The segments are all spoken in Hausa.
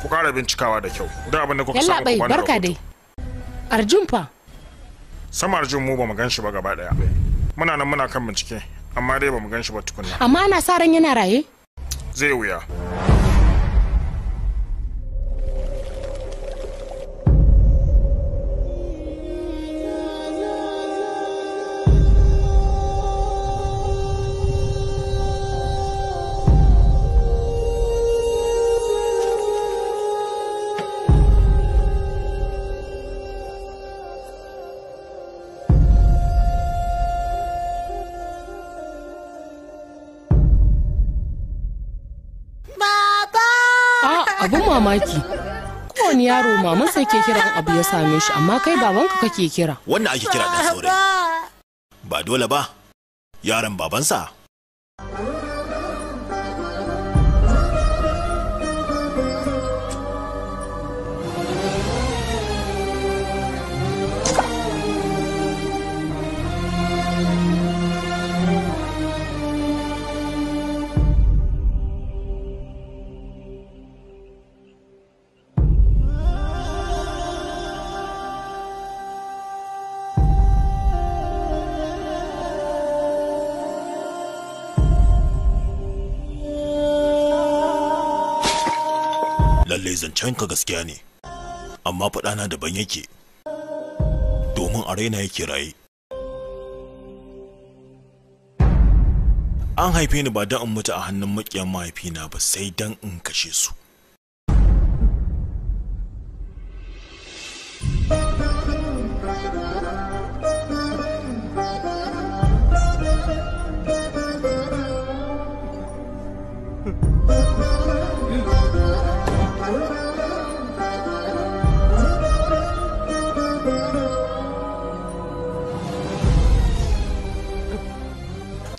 ku ƙara bincikawa da kyau da abin da kuka samu Yalla bai barka dai. Arjun fa sama Arjun mu ba mu gan shi ba gaba daya. Muna nan muna kan bincike amma dai ba mu gan shi ba tukunna. amma ana sa ran yana raye. Zai wuya. Abun mamaki. Kowane yaro maman sai ke kiran abu ya same shi amma kai babanka kake kira. Wannan ake kira dan saurayi. Ba dole ba. Yaron babansa. Lallai zancen ka gaskiya ne, amma faɗana daban yake, domin a raina yake raye. An haife ni ba don in mutu a hannun maƙiyan mahaifina ba sai don in kashe su.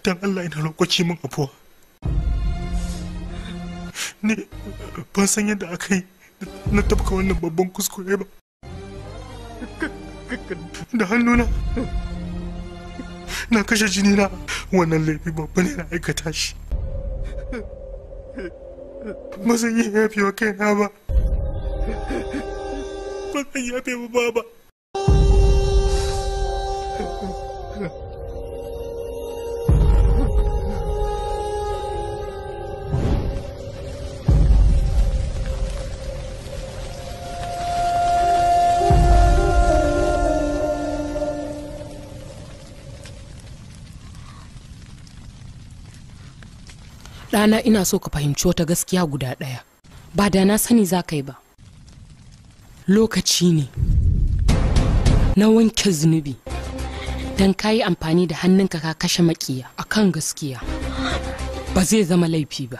Dan Allah ina roƙoki min afuwa. Ne ban san yadda aka yi na tafka wannan babban kuskure ba. Da hannuna na kashe jini na, wannan laifi babba ne na aikata shi. Ba zan yi yafe wa kaina ba. Ba zan yafe wa baba. Ɗana ina so ka fahimci wata gaskiya guda ɗaya. Ba da na sani za ka yi ba. Lokaci ne na wanke zunubi don ka yi amfani da hannunka ka kashe maƙiya a kan gaskiya. Ba zai zama laifi ba.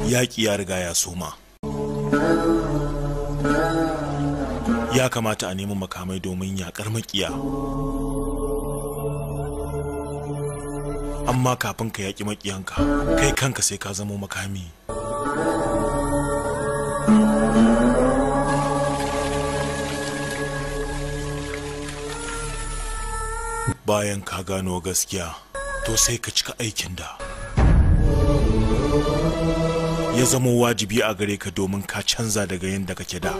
Yaƙi ya riga ya soma. Ya kamata a nemi makamai domin yaƙar maƙiya. Amma kafin ka yaƙi maƙiyanka, kai kanka sai ka zama makami. Bayan ka gano gaskiya, to sai ka cika aikin da ya zama wajibi a gare ka domin ka canza daga yadda kake da.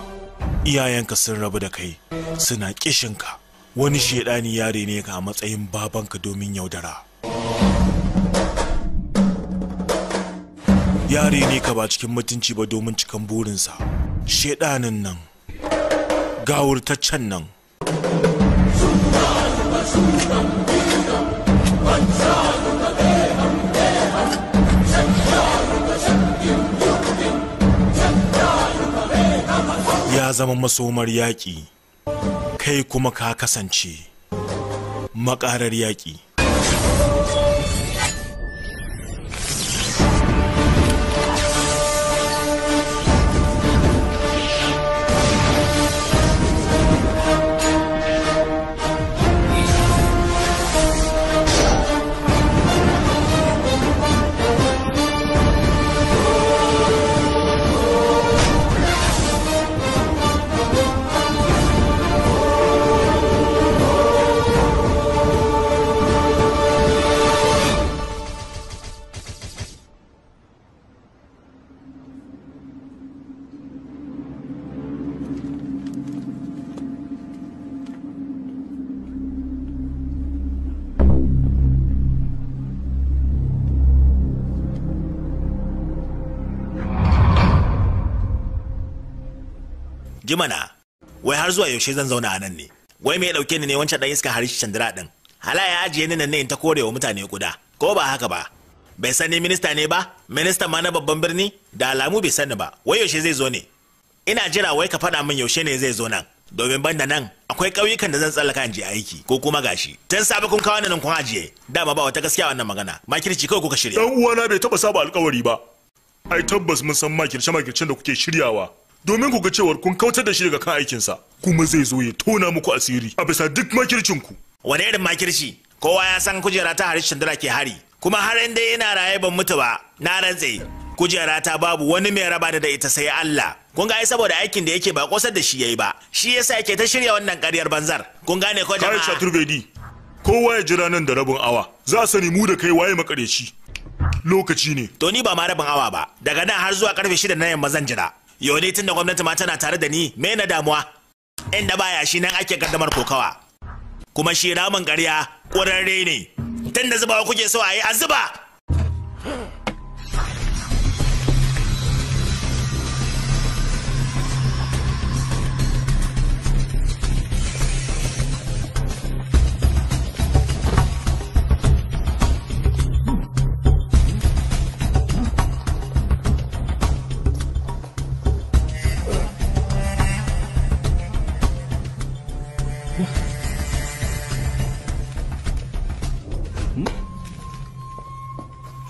Iyayenka sun rabu da kai, suna kishinka. Wani shedani yare ne ka a matsayin babanka domin yaudara. Yare ne ka ba cikin mutunci ba domin cikan burinsa. Shedanin nan, gawurtaccen nan. Ya zama masomar yaƙi, kai kuma ka kasance makarar yaƙi. Jimana, wai har zuwa yaushe zan zauna a nan ne? Wai me ya dauke ni ne wancan dan iska Harish Chandra din? Hala ya ajiye ni nan ne in ta korewa mutane kuda. Ko ba haka ba? Bai sani minista ne ba? Minista ma na babban birni? Da alamu bai sani ba. Wai yaushe zai zo ne? Ina jira wai ka faɗa min yaushe ne zai zo nan. Domin banda nan akwai ƙauyukan da zan tsallaka in je aiki ko kuma gashi. Tun safe kun kawo nan kun ajiye. Dama ba wata gaskiya wannan magana. Makirci kawai kuka shirya. Dan uwana bai taba saba alƙawari ba. Ai tabbas mun san makircen da kuke shiryawa. Domin ku ga cewar kun kautar da shi daga kan aikinsa kuma zai zo ya tona muku asiri a bisa duk makircinku. Wani irin makirci? Kowa ya san kujera ta Harish Chandra ke hari, kuma har inda yana raye ban mutu ba, na rantse kujera ta babu wani mai raba da ita sai Allah. Kun ga ai saboda aikin da yake ba kosar da shi yayi ba, shi yasa yake ta shirya wannan ƙaryar banzar. Kun gane ko jama'a? Kai Shaturvedi, kowa ya jira nan da rabin awa, za a sani mu da kai waye makareci. Lokaci ne. To ni ba ma rabin awa ba, daga nan har zuwa karfe 6 na yamma zan jira. Yau ne tunda gwamnati ma tana tare da ni, me na damuwa? Inda baya shi nan ake kaddamar kokawa. Kuma shi ramin ƙarya ƙwararre ne. Tunda zubawa kuke so a yi a zuba.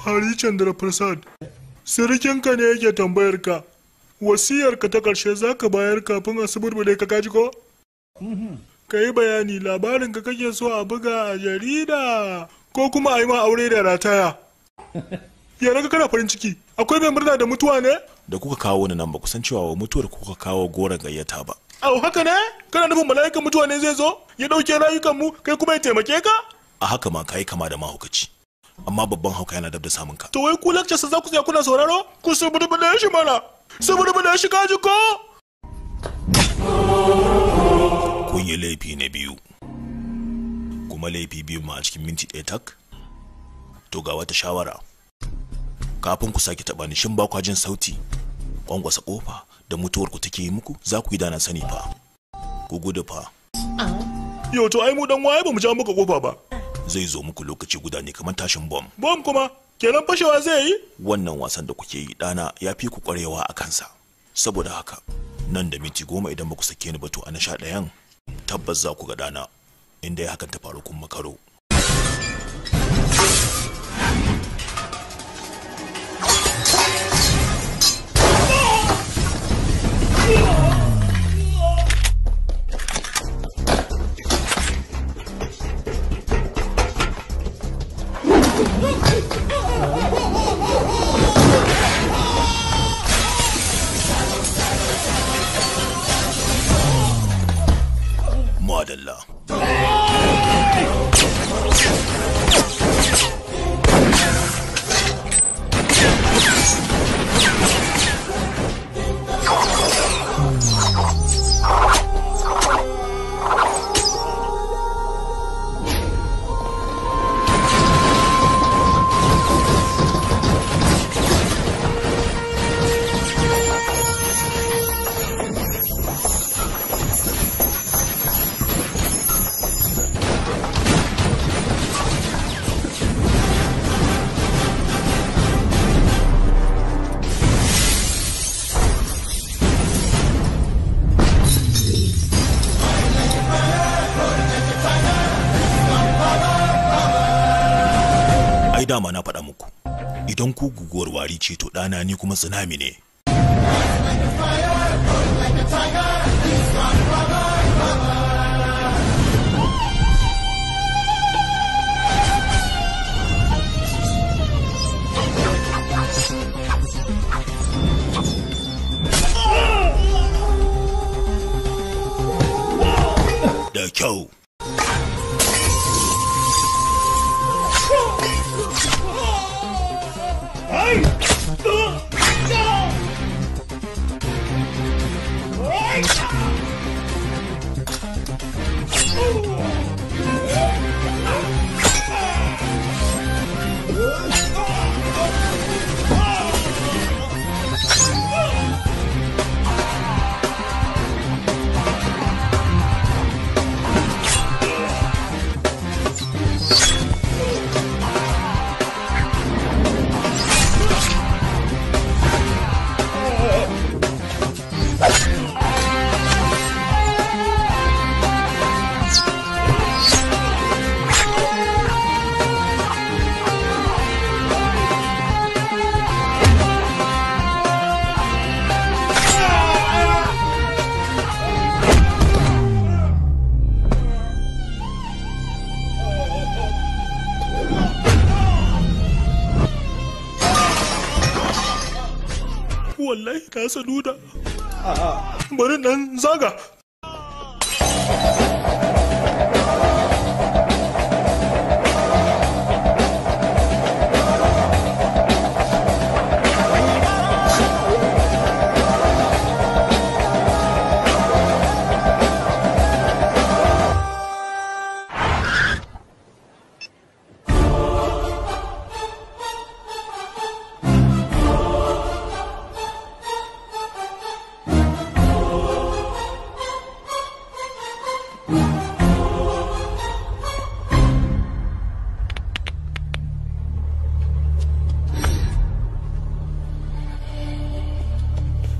Hari Chandra Prasad, sirikinka ne yake tambayar ka. Wasiyarka ta ƙarshe za ka bayar kafin a suburbuɗe ka kaji ko? Ka yi bayani labarin ka kake so a buga a jarida ko kuma a yi ma aure da rataya. Ya naga kana farin ciki, akwai mai murna da mutuwa ne? Da kuka kawo ni nan ba kusan cewa mutuwar kuka kawo goron gayyata ba. Au haka ne? Kana nufin mala'ikan mutuwa ne zai zo ya dauke rayukanmu kai kuma ya taimake ka? A haka ma kai kama da mahaukaci. Amma babban hauka yana dab da samun ka. To wai ku lecture za ku tsaya kuna sauraro? Ku suburbuɗe shi mana. Suburbuɗe shi kaji ko? Kun yi laifi na biyu. Kuma laifi biyu ma a cikin minti ɗaya tak? To ga wata shawara. Kafin ku sake taɓa ni shin ba kwa jin sauti? Kwankwasa ƙofa da mutuwar ku take yi muku za ku yi dana sani fa. Ku gudu fa. Yo to ai mu dan waye ba mu ja muka kofa ba. Zai zo muku lokaci guda ne kamar tashin bom. Bom kuma kenan fashewa zai yi? Wannan wasan da kuke yi ɗana ya fi ku ƙwarewa a kansa. Saboda haka nan da minti 10 idan ba ku sake ni ba to a na 11 tabbas za ku ga ɗana inda ya hakan ta faru kun makaro. Madalla. ai dama na faɗa muku idan ku guguwar wari ce to ɗana ni kuma tsunami ne. Da kyau. Wallahi ka saduda. Bari dan zaga.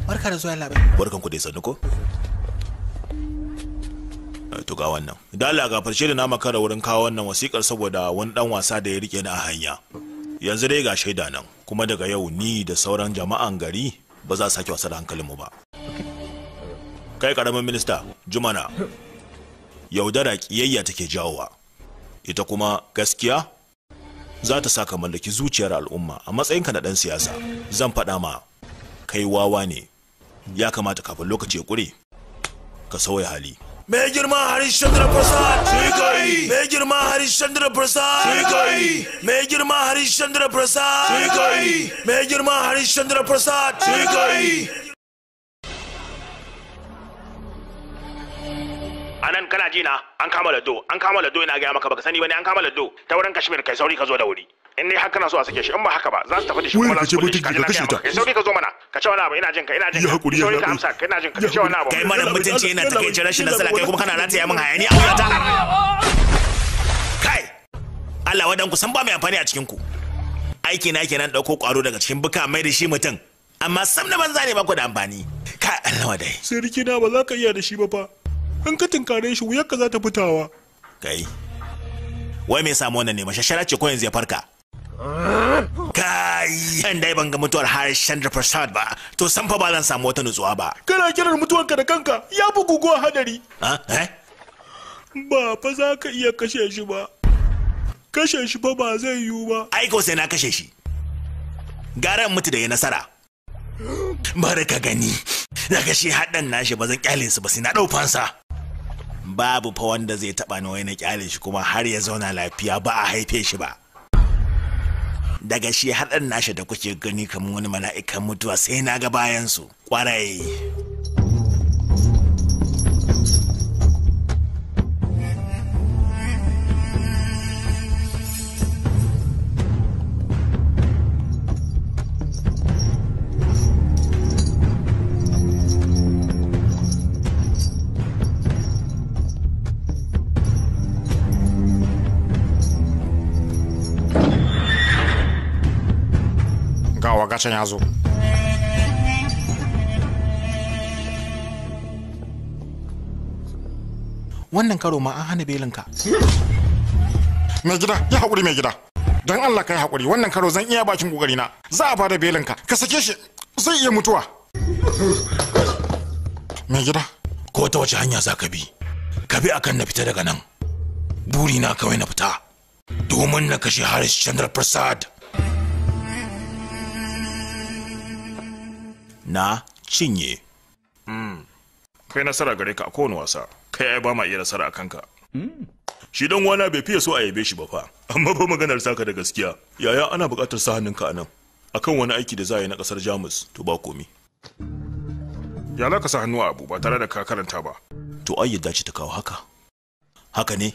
Barka da zuwa labai. Barkan ku dai sannu ko? To ga wannan. Da Allah ga farshe da na makara wurin kawo wannan wasikar saboda wani dan wasa da ya rike ni a hanya. Yanzu dai ga shaida nan, kuma daga yau ni da sauran jama'an gari ba za su sake wasa da hankalinmu ba. Kai karamin minista, Jumana. Yaudara kiyayya take jawowa. Ita kuma gaskiya za ta saka mallaki zuciyar al'umma. A matsayinka na dan siyasa, zan faɗa ma kai wawa ne. Ya kamata kafin lokaci ya kure ka sauya hali. Mai girma Harishchandra Prasad sai kai. Mai girma Harishchandra Prasad sai kai. Mai girma Harishchandra Prasad sai kai. Mai girma Harishchandra Prasad sai kai. Anan kana ji na an kama lado ina ga maka baka sani bane an kama lado ta wurin Kashmir kai sauri ka zo da wuri. In dai haka na so a sake shi in ba haka ba za su tafi da shi kuma za su kulle shi kana ga kai sauri ka zo mana ka ce wani abu ina jin ka sauri ka amsa ina jin ka ce wani abu kai mana mutunci ina take rashin nasara kai kuma kana rataya min hayani a wuyata. Kai Allah wadan ku san ba mai amfani a cikin ku. Aiki na kenan dauko kwaro daga cikin buka mai da shi mutum amma sam na banza ne ba ku da amfani. Kai Allah wadai Sarki na ba za ka iya da shi ba fa. In ka tinkare shi wuyar ka za ta fitawa. Kai wai me samu wannan ne mashashara ce ko yanzu ya farka? Kai an dai ban ga mutuwar Harishchandra Prasad ba to san fa ba zan samu wata nutsuwa ba. Kana kiran mutuwarka da kanka ya fi guguwa hadari. Eh? Ba fa za ka iya kashe shi ba. Kashe shi fa ba zai yiwu ba. Ai ko sai na kashe shi. Garan mutu da ya nasara. Bari ka gani. Daga shi haɗin nashi ba zan kyale su ba sai na ɗau fansa. Babu fa wanda zai taɓa ni wai na kyale shi kuma har ya zauna lafiya ba a haife shi ba. Daga shi haɗin nashi da kuke gani kamar wani mala'ikan mutuwa sai na ga bayansu. Ƙwarai. Gawa gacin ya zo. Wannan karo ma an hana belinka. Mai gida, ya haƙuri mai gida. don Allah kai hakuri, wannan karo zan iya bakin kokari na. Za a bada belin ka sake shi, zai iya mutuwa. Mai gida, ko ta wace hanya za ka bi? Ka bi akan na fita daga nan. Buri na kawai na fita, domin na kashe Haris Chandra Prasad. Na cinye. Kai nasara gare ka a kowane wasa. Kai ai ba ma iya nasara a kanka. Shi dan wana bai fiye so a yabe shi ba fa. Amma ba maganar saka da gaskiya. Yaya ana buƙatar sa hannunka a nan. Akan wani aiki da za a yi na ƙasar Jamus, to ba komi. Ya za ka sa hannu a abu ba tare da ka karanta ba. To ai yadda ce ta kawo haka. Haka ne?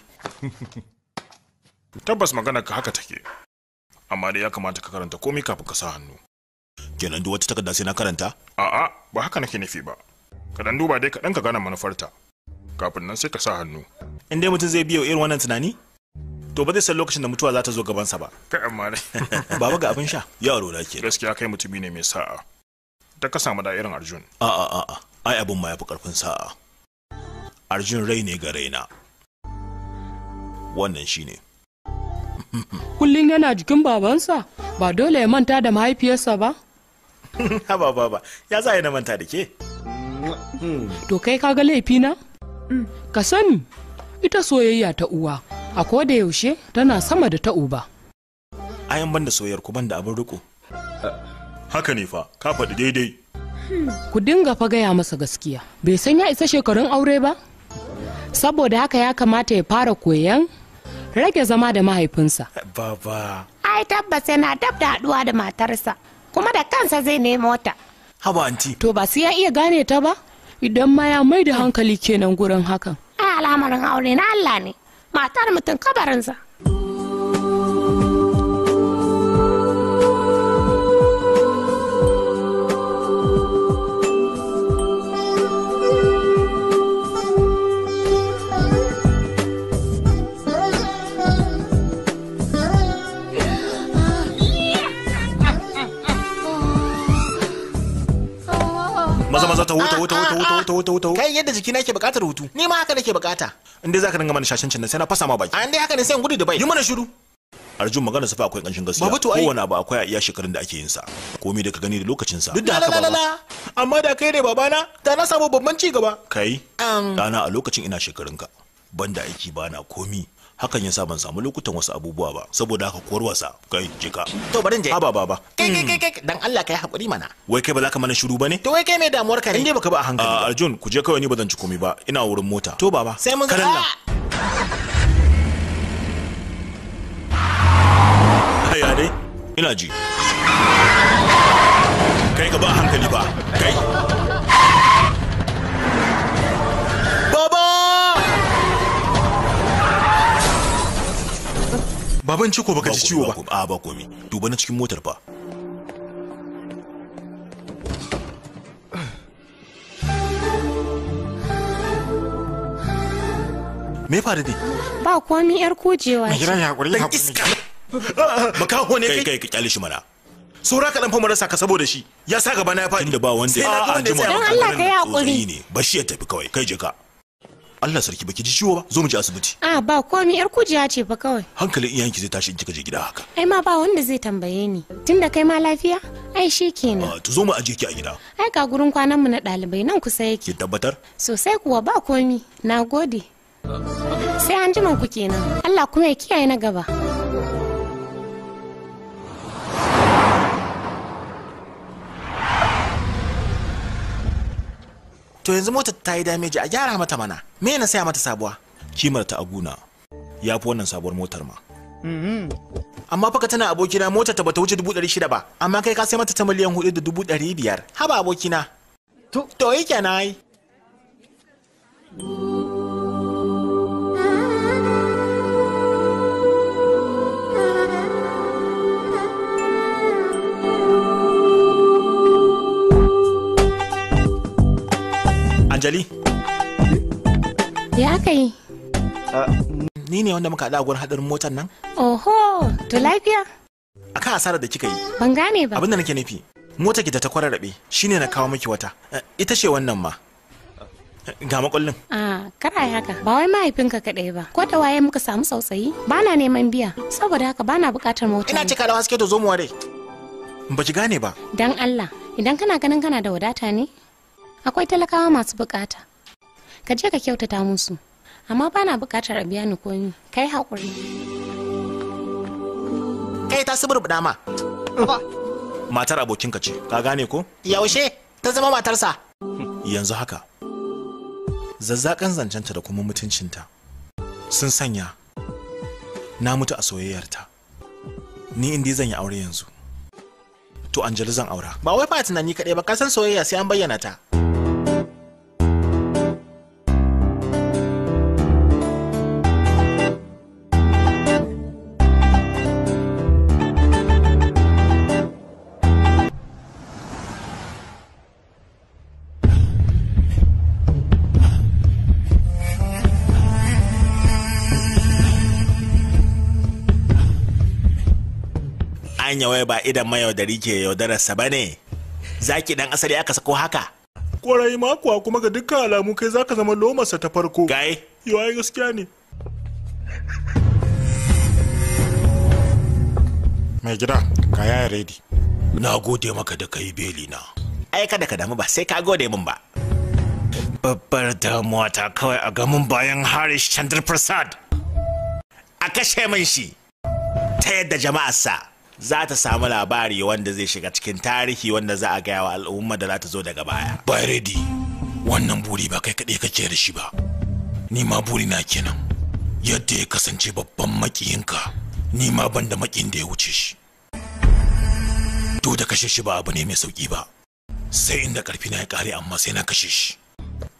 Tabbas maganar ka haka take. Amma dai ya kamata ka karanta komai kafin ka sa hannu. Kenan duk wata takarda sai na karanta? A'a, ba haka nake nufi ba. Ka dan duba dai ka dan ka gane manufarta. Kafin nan sai ka sa hannu. In dai mutum zai biyo irin wannan tunani, to ba zai san lokacin da mutuwa za ta zo gabansa ba. Kai amma dai. Baba ga abin sha. Yaro na ke. Gaskiya kai mutumi ne mai sa'a. Da ka samu da irin Arjun. A'a. Ai abin ma yafi karfin sa'a. Arjun rai ne ga raina. Wannan shine. Kullum yana jikin babansa, ba dole ya manta da mahaifiyarsa ba? Haba baba, ya za na manta da ke? To kai kaga laifina? Ka sani, ita soyayya ta uwa, a koda yaushe tana sama da ta uba. Ayan ban da soyayyar ku ban da abin riko. Haka ne fa, ka faɗi daidai. Ku dinga fa gaya masa gaskiya. Bai san ya isa shekarun aure ba? Saboda haka ya kamata ya fara koyan rage zama da mahaifinsa. Baba. Ai tabbas yana dab da haɗuwa da matarsa, kuma da kansa zai nemo ta. Haba anti. To ba sai ya iya gane ta ba? Idan ma ya mai da hankali kenan gurin hakan. Ai al'amarin aure na Allah ne, matar mutum kabarinsa. Maza ta kai yadda jiki na ke bukatar hutu, ni ma haka nake bukata. In dai zaka dinga mana shashancin nan sai na fasa ma baki. An dai haka ne sai in gudu da bai. Yi mana shiru. Arjun magana safa akwai kanshin gaskiya. Kowane abu akwai a iya shekarun da ake yin sa. Komai da ka gani da lokacin sa. Duk da haka baba. Amma da kai ne babana, da na samu babban ci gaba. Kai, dana a lokacin ina shekarunka. Banda aiki bana komi. Hakan yasa ban samu lokutan wasu abubuwa ba, saboda haka kuwar wasa. Kai, jika. To bari in je. Haba baba. Kai dan Allah kai hakuri mana. Wai kai ba za ka mana shiru bane? To wai kai mai damuwar ka ne? In dai baka ba a hankali. Arjun, ku je kawai ni ba zan ci komai ba. Ina wurin mota. To baba. Sai mun Karalla. Haya dai. Ina ji. Kai ka ba a hankali ba. Kai. Baban ciko baka ji ciwo ba. A ba komi. Duba na cikin motar fa. Me faru dai? Ba komi yar kujewa. Mai gida ya hakuri. Makaho ne kai ka kyale shi mana. Saura ka dan fa marasa ka saboda shi. Ya sa gaba na ya faɗi. Inda ba wanda ya Dan Allah ka yi hakuri. Bashi ya tafi kawai. Kai je ka. Allah sarki baki ji ciwo ba, zo mu je asibiti. Ba komi yar kujewa ce fa kawai. Hankalin iyayenki zai tashi in kika je gida haka. Ai ma ba wanda zai tambaye ni. Tunda kai ma lafiya? Ai shi kenan. To zo mu aje ki a gida. Ai ga gurin kwanan mu na ɗalibai nan kusa yake. Ki tabbatar? Sosai kuwa ba komi. Nagode. Sai an jima ku kenan. Allah kuma ya kiyaye na gaba. To yanzu motar ta yi dameji a gyara mata mana. Me na saya mata sabuwa? Kimar ta aguna ya fi wannan sabuwar motar ma. Amma fa ka tana abokina motar ta bata wuce 600 ba. Amma kai ka sai mata ta miliyan 4,500,000. Haba abokina. To yi kenan ai. Anjali. Ya aka yi? Ni ne wanda muka haɗa a gurin haɗarin motar nan? Oho, to lafiya? Akan asarar da kika yi. Ban gane ba. Abinda nake nufi, motar ki da ta kwararrabe shine na kawo miki wata. Ita ce wannan ma. Ga makullin. Kara haka ba wai mahaifinka kaɗai ba, ko da waye muka samu tsautsayi bana neman biya, saboda haka bana buƙatar mota. Ina cika da haske to zo mu ware. Ba ki gane ba. Dan Allah, idan kana ganin kana da wadata ne, akwai talakawa masu buƙata. Ka je ka kyautata musu, amma bana buƙatar a biya ni komi. Kai haƙuri. Kai ta suburbuɗa ma. Matar abokinka ce, ka gane ko? Yaushe ta zama matarsa? Yanzu haka. Zazzakan zancenta da kuma mutuncinta sun sanya na mutu a soyayyarta. Ni inda zan yi aure yanzu, to Anjali zan aura. Ba wai fa tunani kaɗai ba, ka san soyayya sai an bayyana ta. Anya wai ba idan mayaudari ke yaudararsa ba ne? Zaki dan asali aka sako haka? Kwarai ma kuwa, kuma ga dukkan alamu kai zaka zama lomarsa ta farko. Gai? Yawa gaskiya ne. Mai gida, ka yaya ready. Na gode maka da kai beli na. Ai kada ka damu ba sai ka gode min ba. Babbar damuwa ta kawai a gamin bayan Harish Chandra Prasad. A kashe min shi ta yadda jama'arsa za ta samu labari wanda zai shiga cikin tarihi wanda za a gaya wa al'umma da za ta zo daga baya. Bai ready, wannan buri ba kai kaɗai kake da shi ba. Ni ma buri na kenan. Yadda ya kasance babban makiyinka, ni ma ban da makiyin da ya wuce shi. To da kashe shi ba abu ne mai sauki ba. Sai inda karfi na ya kare, amma sai na kashe shi.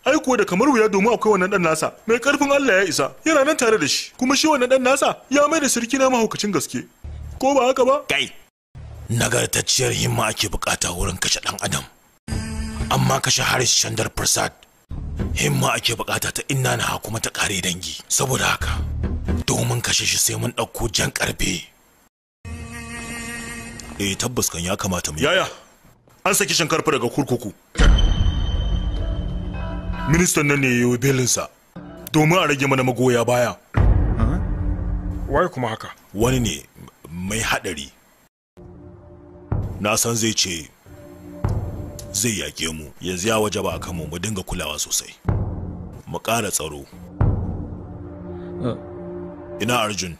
Ai kuwa da kamar wuya, domin akwai wannan dan nasa mai karfin Allah ya isa, yana nan tare da shi, kuma shi wannan dan nasa ya mai da sirki na mahaukacin gaske. Ko ba haka ba? Kai, nagartacciyar himma ake bukata wurin kashe dan adam, amma kashe Harish Chandra Prasad himma ake bukata ta inna na kuma ta kare dangi. Saboda haka domin kashe shi sai mun dauko jan karfe. Tabbas kan ya kamata mu. Yaya, an saki Shankarfa daga kurkuku. Ministan nan ne ya yi belinsa domin a rage mana magoya baya. Wai kuma haka? Wani ne mai hadari. Na san zai ce zai yake mu, yanzu ya waje ba kanmu mu dinga kulawa sosai, mu ƙara tsaro. Ina Arjun?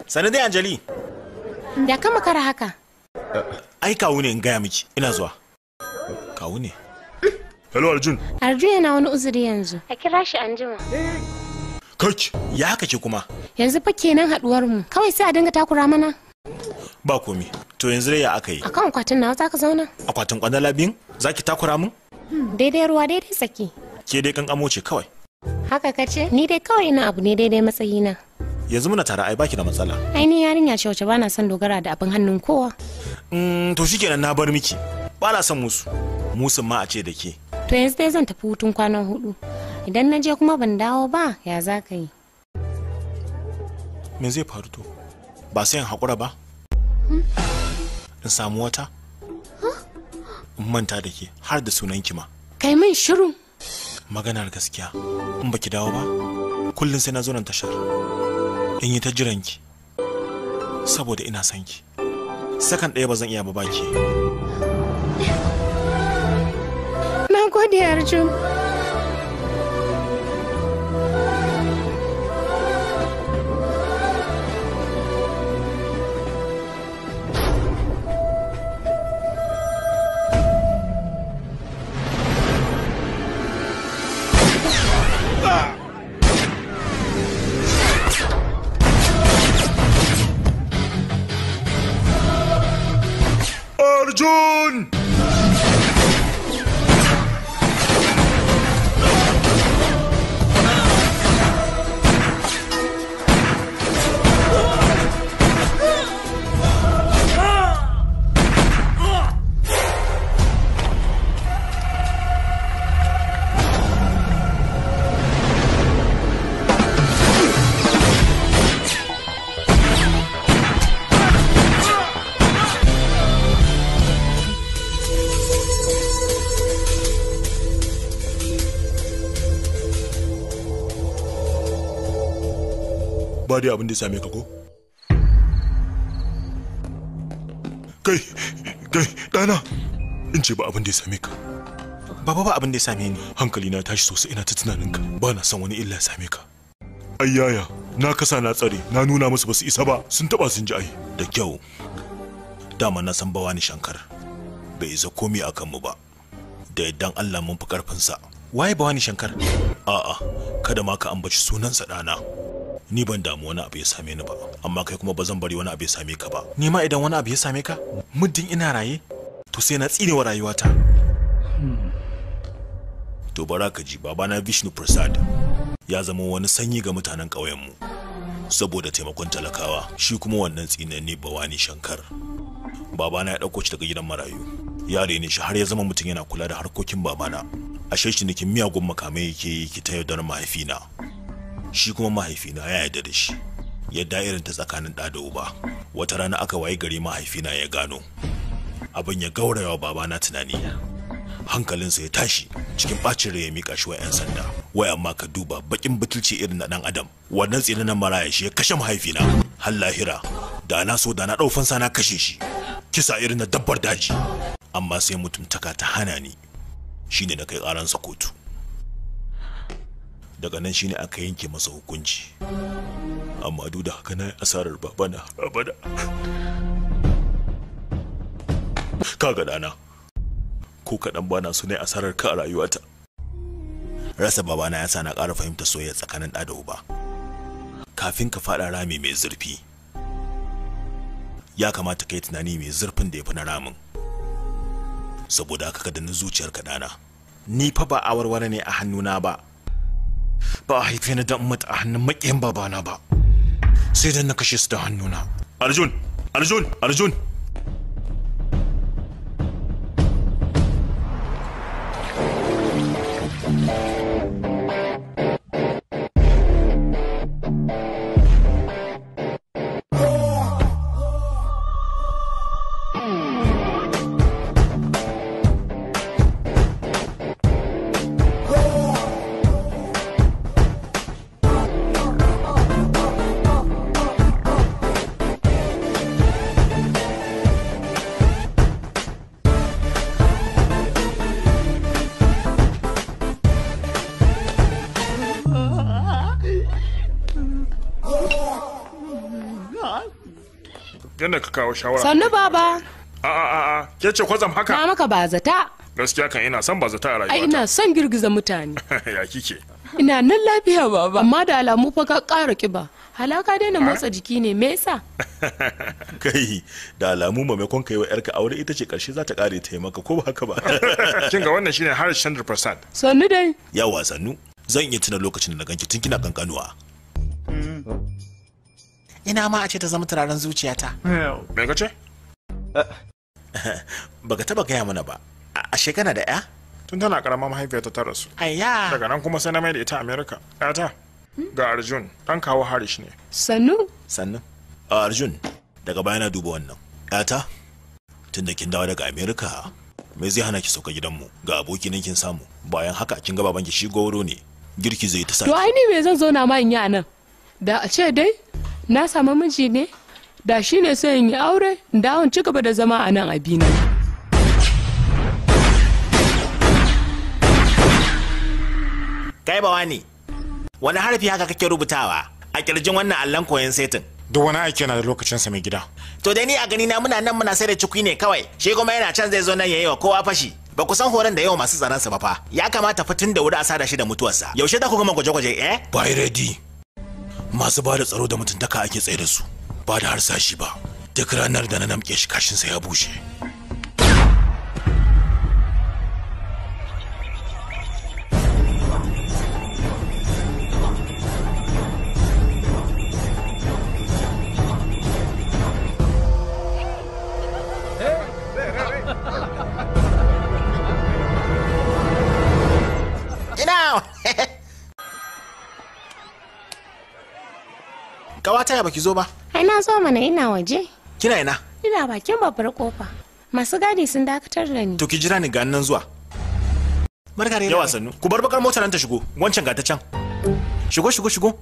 Sani dai Anjali. Da ka makara haka? Ai kawu ne in gaya miki, ina zuwa. Kawu ne. Hello Arjun. Arjun yana wani uzuri yanzu. A kira shi anjima. Kaki. Ya haka ke kuma? Yanzu fa kenan haduwar mu. Kawai sai a dinga takura mana. Ba komi. To yanzu dai ya aka yi? Akan akwatin nawa zaka zauna? Akwatin kwanala biyun? Zaki takura mun? Daidai ruwa daidai tsaki. Ke dai kankamo ce kawai. Haka kace? Ni dai kawai ina abu ne daidai matsayina. Yanzu muna tare, ai baki da matsala. Ai ni yarinya ce wacce bana son dogara da abin hannun kowa. To shikenan na bar miki. Ba na son musu. Musun ma a ce da ke. To yanzu dai zan tafi hutun kwana 4. Idan na je kuma ban dawo ba, ya za ka yi? Me zai faru to? Ba sai in haƙura ba? In samu wata? In manta da ke har da sunanki ma. Kai min shiru. Maganar gaskiya, in baki dawo ba, kullum sai na zo nan tashar. In yi ta jiranki, saboda ina son ki. Sakan ɗaya ba zan iya ba baki. Na gode Arjun. Arjun! ba dai abin da ya same ka ko? Kai, ɗana, in ce ba abin da ya same ka. Baba ba abin da ya same ni. Hankali na tashi sosai ina ta tunaninka. Ba na son wani illa ya same ka. Ai yaya, na kasa na tsare, na nuna musu basu isa ba, sun taba sun ji ai. Da kyau. Dama na san Bawani Shankar bai isa komai akan mu ba. Da yaddan Allah mun fi karfin sa. Waye Bawani Shankar? A'a, kada ma ka ambaci sunansa ɗana. Ni ban damu wani abu ya same ni ba, amma kai kuma ba zan bari wani abu ya same ka ba. Ni ma idan wani abu ya same ka, muddin ina raye, to sai na tsine wa rayuwata. To bara ka ji, babana Vishnu Prasad ya zama wani sanyi ga mutanen ƙauyenmu saboda taimakon talakawa. Shi kuma wannan tsinanne Bawani Shankar, babana ya ɗauko shi daga gidan marayu, ya rene shi har ya zama mutum yana kula da harkokin babana. Ashe shi nikin miyagun makamai yake yi ki ta yaudar mahaifina. Shi kuma mahaifina ya yarda da shi, yadda irin ta tsakanin ɗa da uba. Wata rana aka waye gari mahaifina ya gano abin, ya gaurayawa babana tunani. Hankalinsa ya tashi, cikin ɓacin rai ya mika shi wa 'yan sanda. Wai amma ka duba bakin butulci irin na ɗan adam, wannan tsinanan maraya shi ya kashe mahaifina har lahira. Da na so da na ɗau fansa na kashe shi, kisa irin na dabbar daji. Amma sai mutumtaka ta hana ni, shine na kai ƙaransa kotu. Daga nan shine aka yanke masa hukunci, amma duk da haka na yi asarar babana abada. Kaga ɗana, ko kaɗan bana so na yi asarar ka a rayuwata. Rasa babana ya sa na ƙara fahimta soyayya tsakanin ɗa da uba. Kafin ka faɗa rami mai zurfi, ya kamata ka yi tunani mai zurfin da ya fi na ramin. Saboda haka ka danna zuciyarka ɗana. Ni fa ba awarware ne a hannuna ba. Ba a haife ni da ummata a hannun maƙiyan babana ba, sai dan na kashe su da hannuna. Arjun, Arjun, Arjun. Yanda ka kawo shawara. Sannu baba. A ke ce kwazam haka? Na maka ba zata. Gaskiya kan ina son ba zata a rayuwata. Ai ina son girgiza mutane. Ya kike? Ina nan lafiya baba, amma da alamu fa ka ƙara kiba. Halaka daina motsa jiki ne, me yasa? Kai, da alamu maimakon kai wa yarka aure ita ce karshe za ta kare ta maka, ko ba haka ba? Kin ga wannan shine Harish Chandra Prasad. Sannu dai. Yawa sannu. Zan iya tuna lokacin da na ganki tun kina kankanuwa. Ina ma a ce ta zama turaren zuciyata. Me ka ce? Baka taba gaya mana ba. A shekara da ya? Tun tana karama mahaifiyarta ta rasu. Ayya. Daga nan kuma sai na mai da ita America. Yata. Ga Arjun, dan kawo Harish ne. Sannu. Sannu. Arjun, daga baya na duba wannan. Yata, tun da kin dawo daga America, me zai hana ki sauka gidanmu? Ga aboki nan kin samu. Bayan haka kin ga babanki shi goro ne. Girki zai ta sa. To ai ni me zan zo na ma in yi anan? Da a ce dai na samu miji ne, da shi ne sai in yi aure, da ci gaba da zama a nan abina. Kai Bawani, wani harafi haka kake rubutawa a kirjin wannan allon koyon setin? Duk wani aiki yana da lokacinsa mai gida. To dai ni a gani na muna nan muna sai da cikui ne kawai. Shi kuma yana can zai zo nan yayi wa kowa fashi. Ba ku san horon da yawa masu tsaronsa ba fa. Ya kamata fitin da wuri a sada shi da mutuwarsa. Yaushe da ku gama gwaje-gwaje Bai ready. Masu ba da tsaro da mutuntaka ake tsaye da su, ba da harsashi ba. Duk ranar da na namke shi kashinsa ya bushe. Kawata ya baki zo ba? Ai na zo mana, ina waje. Kina ina? Ina bakin babbar kofa. Masu gadi sun dakatar da ni. To ki jira ni ga nan zuwa. Barka da yawa sannu. Ku bar bakar motar nan ta shigo. Wancan ga ta can. Shigo.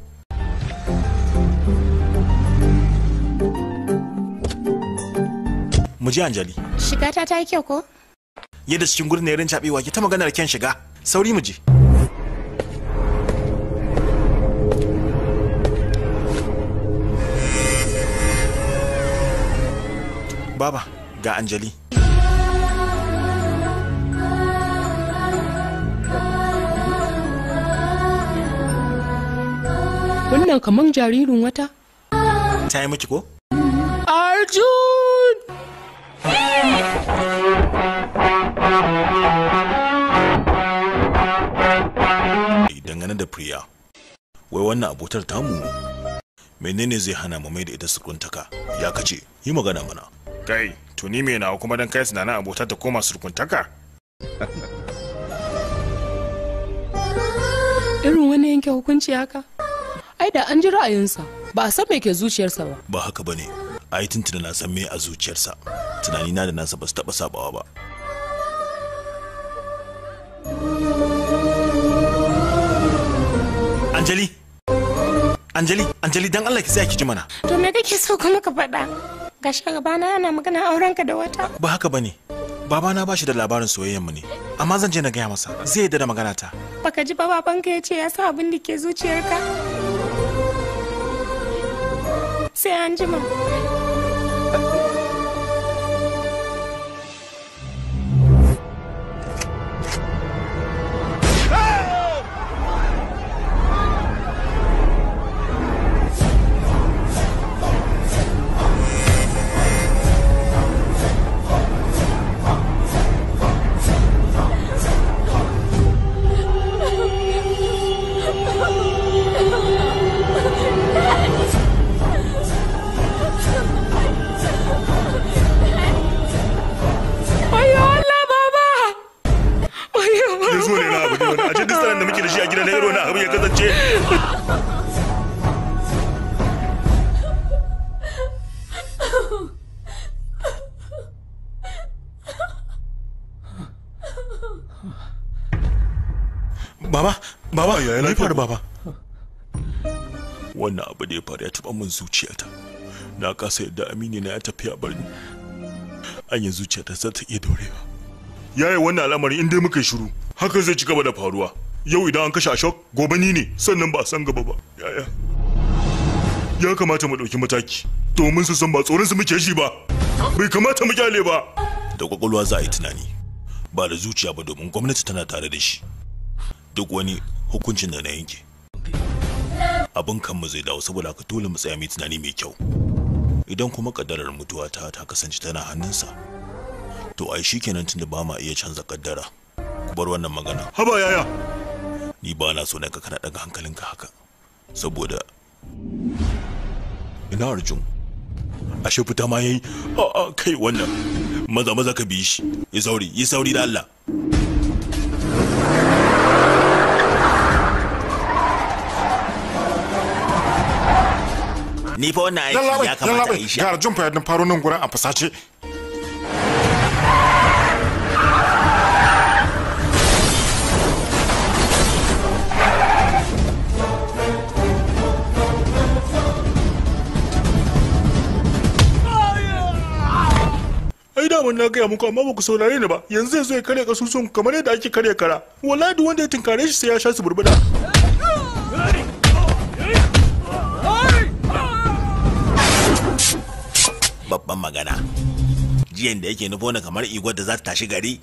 mu je Anjali. Shiga ta yi kyau ko? Yadda cikin gurin ne rin cabewa ki ta maganar kyan shiga. Sauri mu je. Baba, ga Anjali. Wannan kaman jaririn wata? Ta yi miki ko? Arjun! Dangane da Priya, wai wannan abotar tamu menene zai hana mu mai da ita surkuntaka? Ya kace, yi magana mana. Kai, to ni me nawa kuma dan kai tunanin abotar ta koma surkuntaka? Irin wani yanke hukunci haka? Ai da an ji ra'ayinsa, ba a san me ke zuciyarsa ba. Ba haka bane. Ai tuntuna na san me a zuciyarsa. Tunani na da nasa ba su taba sabawa ba. Anjali dan Allah ki tsaya ki ji mana. To me kake so kuma ka faɗa? Gashi gabana yana magana aurenka da wata. Ba haka bane. Babana ba shi da labarin soyayyen mu ne. Amma zan je na gaya masa. Zai yarda da magana ta. Baka ji ba babanka ya ce ya sa abin da ke zuciyarka? Sai an jima. Baba, ya yi faru baba. Wannan abu da ya faru ya taɓa min zuciyata. Na kasa yadda Aminu na ya tafi a barni. Anya zuciyata za ta iya dorewa. Yaya wannan al'amari in dai muka shiru, haka zai ci gaba da faruwa. Yau idan an kashe Ashok, gobe ni ne, sannan ba a san gaba ba. Yaya. Ya kamata mu ɗauki mataki, domin su san ba tsoron su muke shi ba. Bai kamata mu kyale ba. Da kwakwalwa za a yi tunani, ba da zuciya ba domin gwamnati tana tare da shi. Duk wani hukuncin da na yanke abin kanmu zai dawo, saboda ka dole mu tsaya mai tunani mai kyau. Idan kuma kaddarar mutuwa ta kasance tana hannunsa, to ai shikenan, tunda ba ma iya canza kaddara. Ku bar wannan magana. Haba yaya, ni ba na so na ka kana daga hankalinka haka, saboda ina Arjun. Ashe fita ma yayi. Kai wannan maza ka bi shi. Yi sauri da Allah. Ni fa wannan aiki ya kamata a yi shi. Ga Arjun fa yadda faro nan gurin a fasace. Ai daman na gaya muku amma ba ku saurare ni ba. Yanzu zai zo ya karya kasusun kamar yadda ake karya kara. Wallahi duk wanda ya tinkare shi sai ya sha su burbuda. Babban magana. Jiyan da yake nufo na kamar igwar da za ta tashi gari.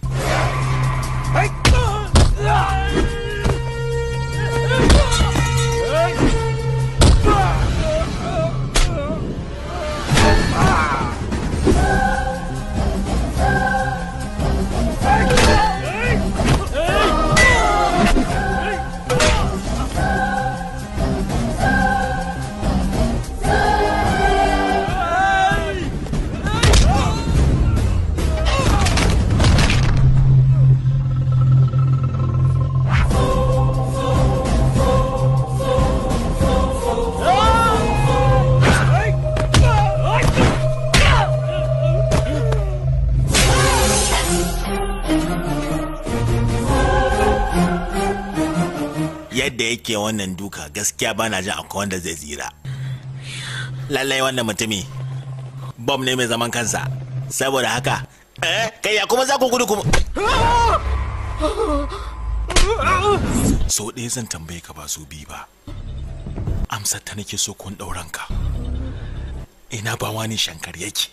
Yadda yake wannan duka gaskiya bana jin akwai wanda zai tsira. Lallai wannan mutumi bom ne mai zaman kansa. saboda haka kai ya kuma za ku gudu kuma so ɗaya zan tambaye ka ba su bi ba, amsar ta nake so kun ɗauranka. Ina ba wani shankar yake?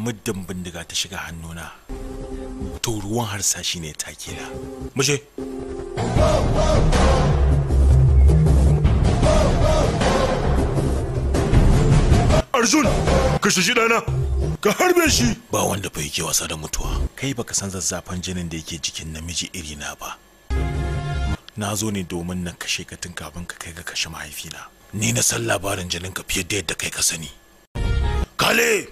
Muddin bindiga ta shiga hannuna, to ruwan harsashi ne take na. Muje. Arjun, ka shi dana, ka harbe shi. Ba wanda bai yake wasa da mutuwa. Kai baka san zazzafan jinin da yake jikin namiji iri na ba. Na zo ne domin na kashe ka tun kafin ka kai ga kashe mahaifina. Ni na san labarin jinin ka fiye da yadda kai ka sani. Kale!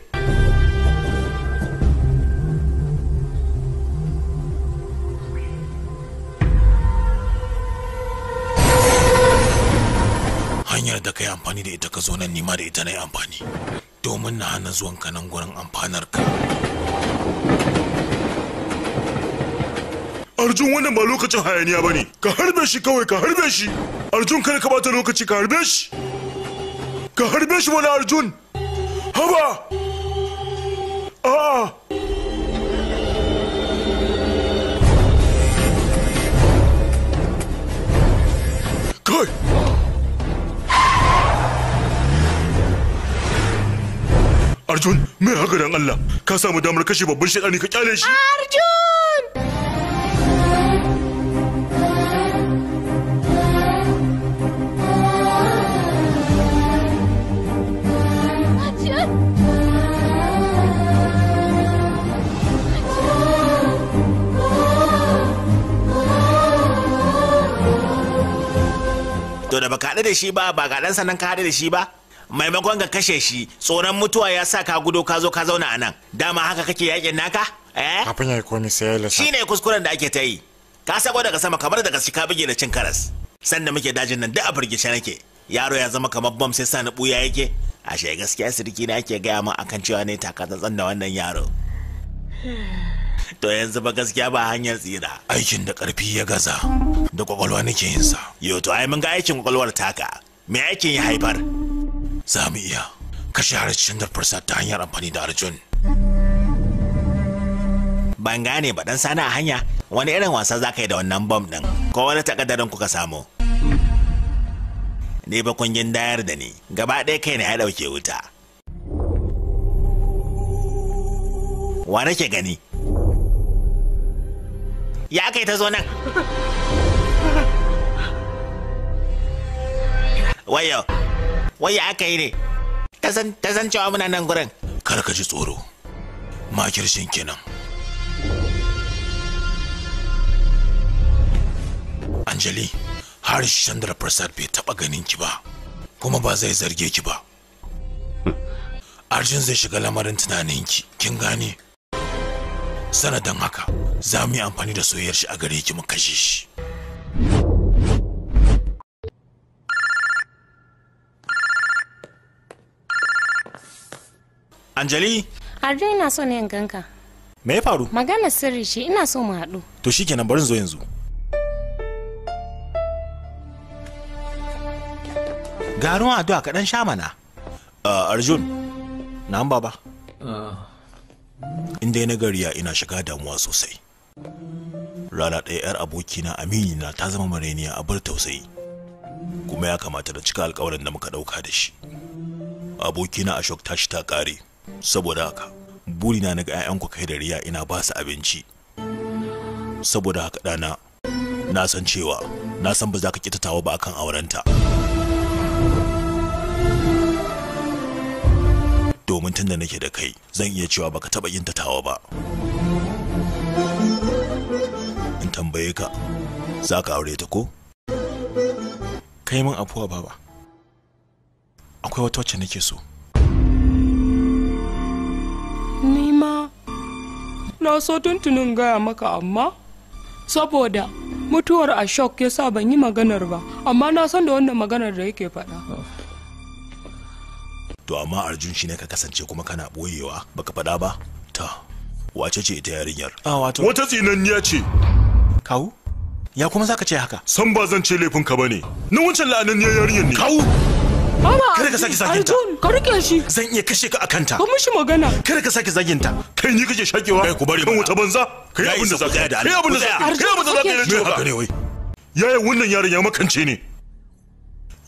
Hanyar da kai amfani da ita ka zo nan nima da ita na yi amfani domin na hana zuwan ka nan gurin amfanar ka. Arjun, wannan ba lokacin hayaniya bane. Ka harbe shi kawai, ka harbe shi. Arjun, kada ka bata lokaci, ka harbe shi. Ka harbe shi wani Arjun. Haba! A'a! Kai! Arjun, me haka dan Allah? Ka samu damar kashe babban shaidani ka kyale shi. Arjun! To da baka haɗu da shi ba, ba ga ɗan sannan ka haɗu da shi ba? Maimakon ka kashe shi, tsoron mutuwa ya sa ka gudo ka zo ka zauna a nan. Dama haka kake yakin naka? Kafin ya yi komi sai ya lasa. Shi ne kuskuren da ake ta yi. Ka sako daga sama kamar daga shi ka buge da cin karas. Sanda muke dajin nan duk a firgice nake. Yaro ya zama kamar bom sai sa ni buya yake. Ashe gaskiya sirki na ake gaya min akan cewa ne taka tsantsan da wannan yaro. To yanzu ba gaskiya ba hanyar tsira. Aikin da ƙarfi ya gaza da kwakwalwa nake yin sa. Yo to ai mun ga aikin kwakwalwar taka. Me aikin ya haifar? Za mu iya kashe harshen da fursa ta hanyar amfani da Arjun. Ban gane ba dan sani a hanya. Wani irin wasa za ka yi da wannan bom ɗin? Ko wani takaddarin kuka samu? Ni ba kun dayar da ni. Gaba ɗaya kai na ya ɗauke wuta. Wa nake gani? Ya kai ta zo nan. Wayo. Waya aka yi ne? Ta san cewa muna nan gurin. Kar ka ji tsoro. Makircin kenan. Anjali, Harish Chandra Prasad bai taɓa ganin ki ba, kuma ba zai zarge ki ba. Arjun zai shiga lamarin tunaninki, kin gane? Sanadin haka, za mu yi amfani da soyayyar shi a gare ki mu kashe shi. Anjali? Arjun, ina so ne in ganka. Me ya faru? Magana sirri ce, ina so mu haɗu. To shikenan, bari zo yanzu. Ga ruwan addu'a ka dan sha mana. Arjun, na'am baba. Inda na gariya ina shiga damuwa sosai. Rana ɗaya 'yar abokina Aminu ta zama mareniya a bar tausayi. Kuma ya kamata da cika alƙawarin da muka ɗauka da shi. Abokina Ashok tashi ta ƙare. Saboda haka, burina na ga 'ya'yanku kai da riya ina ba su abinci. Saboda haka ɗana, na san cewa, na san ba za ka ƙitatawa ba akan aurenta. Domin tun da nake da kai, zan iya cewa baka taɓa yin tatawa ba. In tambaye ka, za ka aure ta ko? Kai min afuwa baba, akwai wata wacce nake so. Ni ma na so tuntunin gaya maka, amma saboda mutuwar Ashok ya sa ban yi maganar ba, amma na san da wannan maganar da yake faɗa. To amma Arjun shi ne ka kasance kuma kana ɓoyewa baka faɗa ba? Ta, wace ce ita yarinyar? Wato wata tsinanniya ce. kawu, ya kuma zaka ce haka? San ba zan ce laifin ka bane. Na wancan la'ananniyar yarinyar ne. Kawu! Kada ka sake zaginta. Arjun, ka rike shi. Zan iya kashe ka akan ta. Ka mishi magana. Kada ka sake zaginta. Kai ni kake shakewa. Kai ku bari kan mana. wuta banza. Kai abin da zaka yi. Kai abin da zaka yi. Kai abin da zaka yi. Me haka ne wai? Yaya wannan yaron ya makance ne.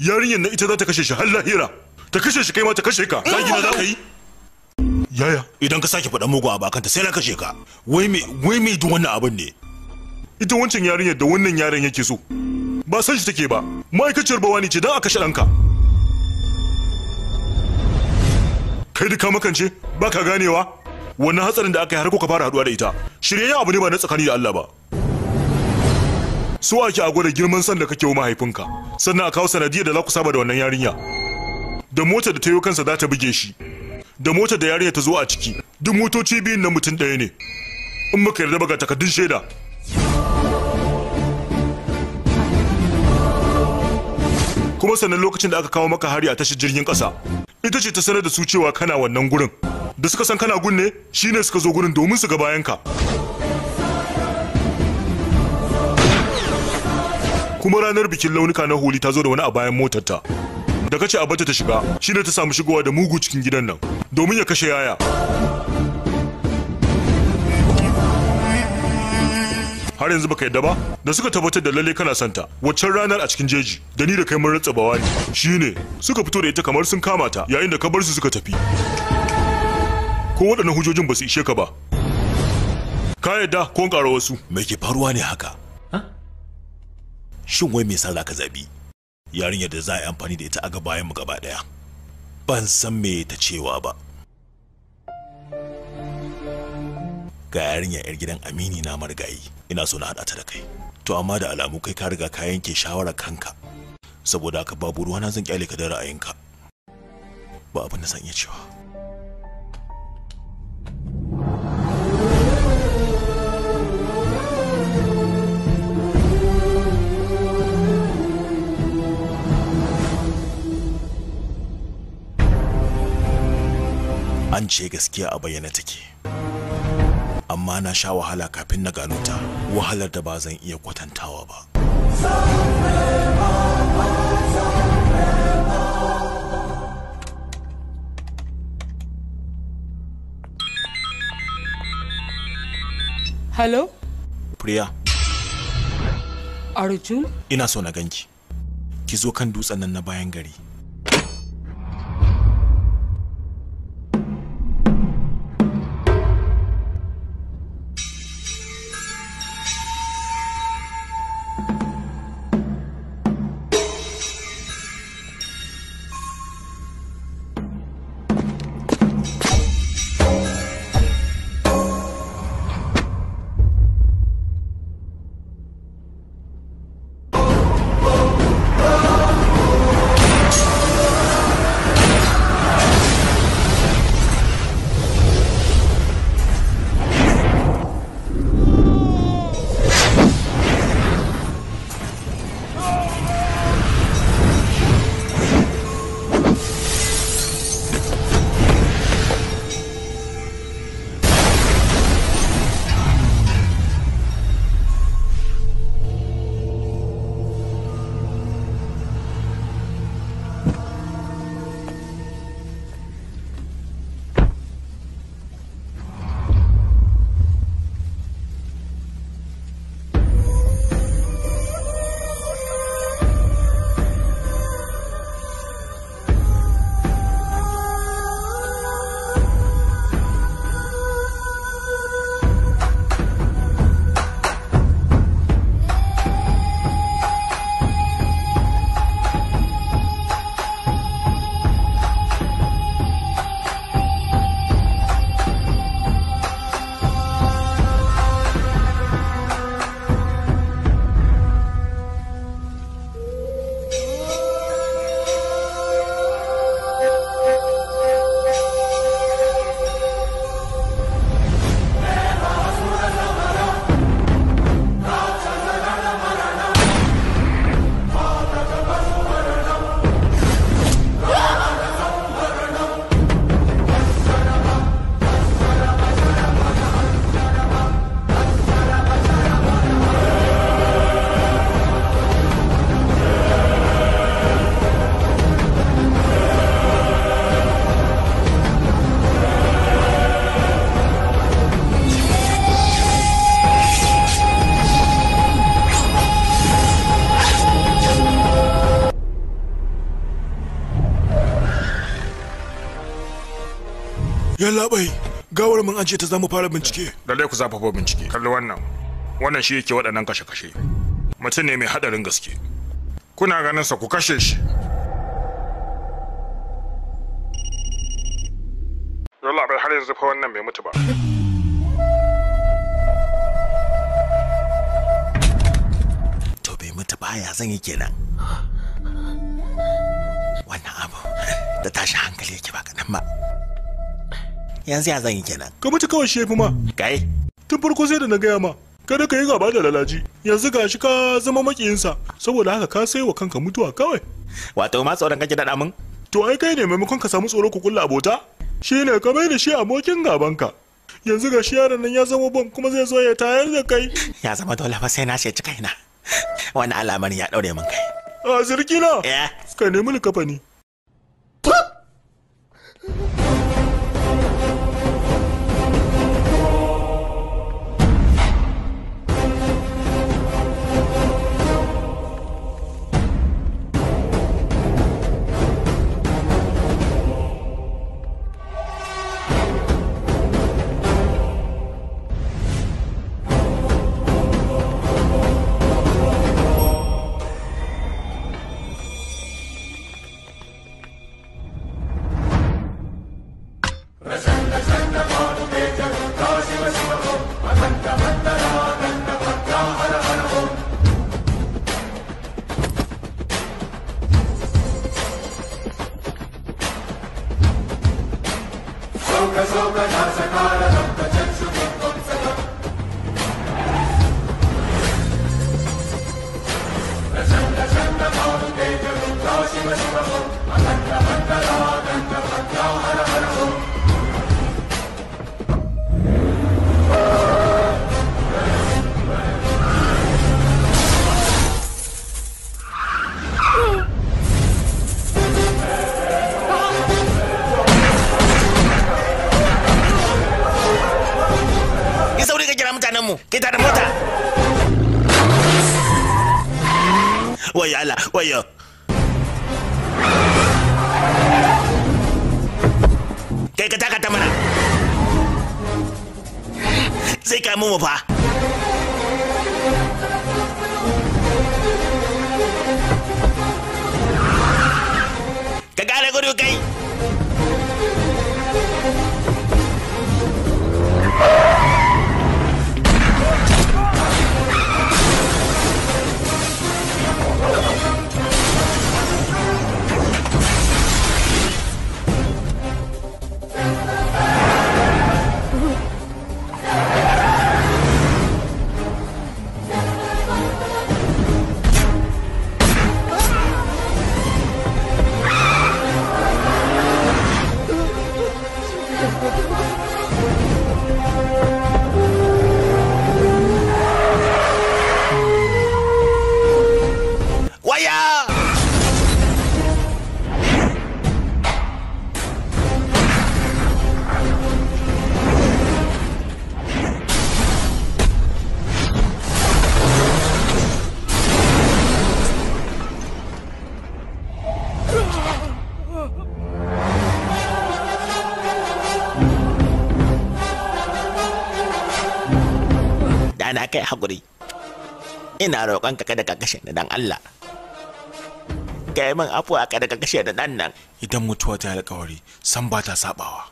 Yarinyar na ita za ta kashe shi har lahira. Ta kashe shi kai ma ta kashe ka. Zagi na za ka yi. Yaya Idan ka sake faɗa mugun abu akan ta sai na kashe ka. Wai me duk wannan abin ne? ita wancan yarinyar da wannan yaron yake so ba san shi take ba. Ma'aikaciyar bawani ce don a kashe ɗanka. Kai da ka makance ba ka ganewa wannan hatsarin da aka yi har kuka fara haduwa da ita shiryayyen abu ne ba na tsakani da Allah ba. So ake a gwada girman san da kake wa mahaifinka sannan a kawo sanadiyar da za ku saba da wannan yarinya. Da motar da ta yi kansa za ta buge shi da motar da yarinya ta zo a ciki duk motoci biyun na mutum ɗaya ne. In muka yarda ba ga takaddun shaida. Kuma sannan lokacin da aka kawo maka hari a tashar jirgin ƙasa ita ce ta sanar da su cewa kana wannan gurin da suka san kana gun ne shine suka zo gurin domin su ga bayanka. Kuma ranar bikin launuka na holi ta zo da wani a bayan motarta da kace a bata ta shiga shine ta samu shigowa da mugu cikin gidan nan domin ya kashe yaya. Har yanzu baka yadda ba da suka tabbatar da lalle kana santa waccan ranar a cikin jeji da ni da kai mun ratsa bawani shine suka fito da ita kamar sun kama ta yayin da ka bar su suka tafi. Ko waɗannan hujojin ba su ishe ka ba? Ka yadda ko ƙara wasu? Me ke faruwa ne haka? Shin wai me yasa zaka zabi yarinyar da za a yi amfani da ita a ga bayan mu gaba daya? Ban san me ta cewa ba. Ga yarinya yar gidan Amini na marigayi ina so na hada ta da kai. To amma da alamu kai ka riga ka yanke shawarar kanka saboda haka babu ruwa na zan kyale ka da ra'ayinka. Ba abin da zan iya cewa. An ce gaskiya a bayyana take. Amma na sha wahala kafin na gano ta, wahalar da ba zan iya kwatantawa ba. Hello? Priya, Arjun? ina so na ganki. Ki zo kan dutsen nan na bayan gari. Yallaɓai, gawar mun ajiye ta zamu fara bincike. Lalle ku zafafa bincike. Kalli wannan. Wannan shi yake waɗannan kashe-kashe. Mutum ne mai haɗarin gaske. Kuna ganin sa ku kashe shi. Yallaɓai har yanzu fa wannan bai mutu ba. To bai mutu ba ya zan yi kenan. Wannan abu da tashi hankali yake ba kaɗan ba. Yanzu ya zan yi kenan. Ka mutu kawai shi ma. Kai? Tun farko sai da na gaya ma. Kada ka yi gaba da lalaji. Yanzu gashi ka zama makiyinsa. Saboda haka ka sai wa kanka mutuwa kawai. Wato ma tsoron kake daɗa min? To ai kai ne maimakon ka samu tsoro ku kulla abota? Shi ne ka mai da shi abokin gabanka. Yanzu gashi yaron nan ya zama bom kuma zai zo ya tayar da kai. Ya zama dole fa sai na sheci kaina. Wani al'amari ya ɗaure min kai. A zirkina? Eh. Ka nemi likafani. Wayo. Kai ka taka ta mana. Sai ka mu fa. Ka gane gudu kai. Ana kai haƙuri, ina roƙon ka kada ka kashe ni dan Allah. Kai min afuwa kada ka kashe ni dan nan. Idan mutuwa ta alƙawari san ba ta sabawa.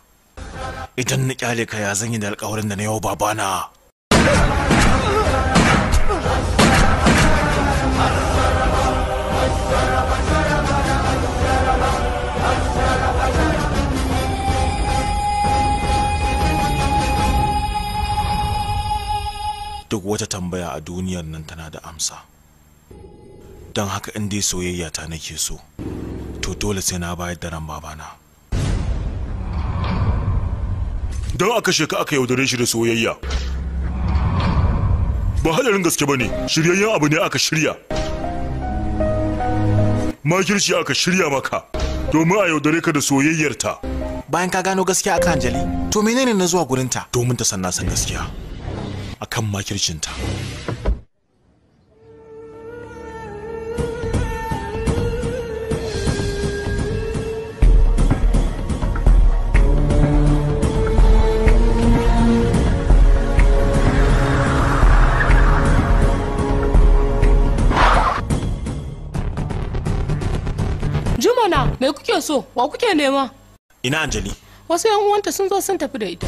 Idan na kyale ka ya zan yi da alƙawarin da na yau babana. Duk wata tambaya a duniyar nan tana da amsa. Don haka in dai soyayya ta nake so, to dole sai na bayar da ran babana. Don aka sheka aka yaudare shi da soyayya. Ba hadarin gaske bane, shiryayyen abu ne aka shirya. Makirci aka shirya maka domin a yaudare ka da soyayyarta. Bayan ka gano gaskiya akan Anjali, to menene na zuwa gurinta? Domin ta san na san gaskiya akan makircinta. so? Wa kuke nema? Ina Anjali? Wasu yan uwanta sun zo sun tafi da ita.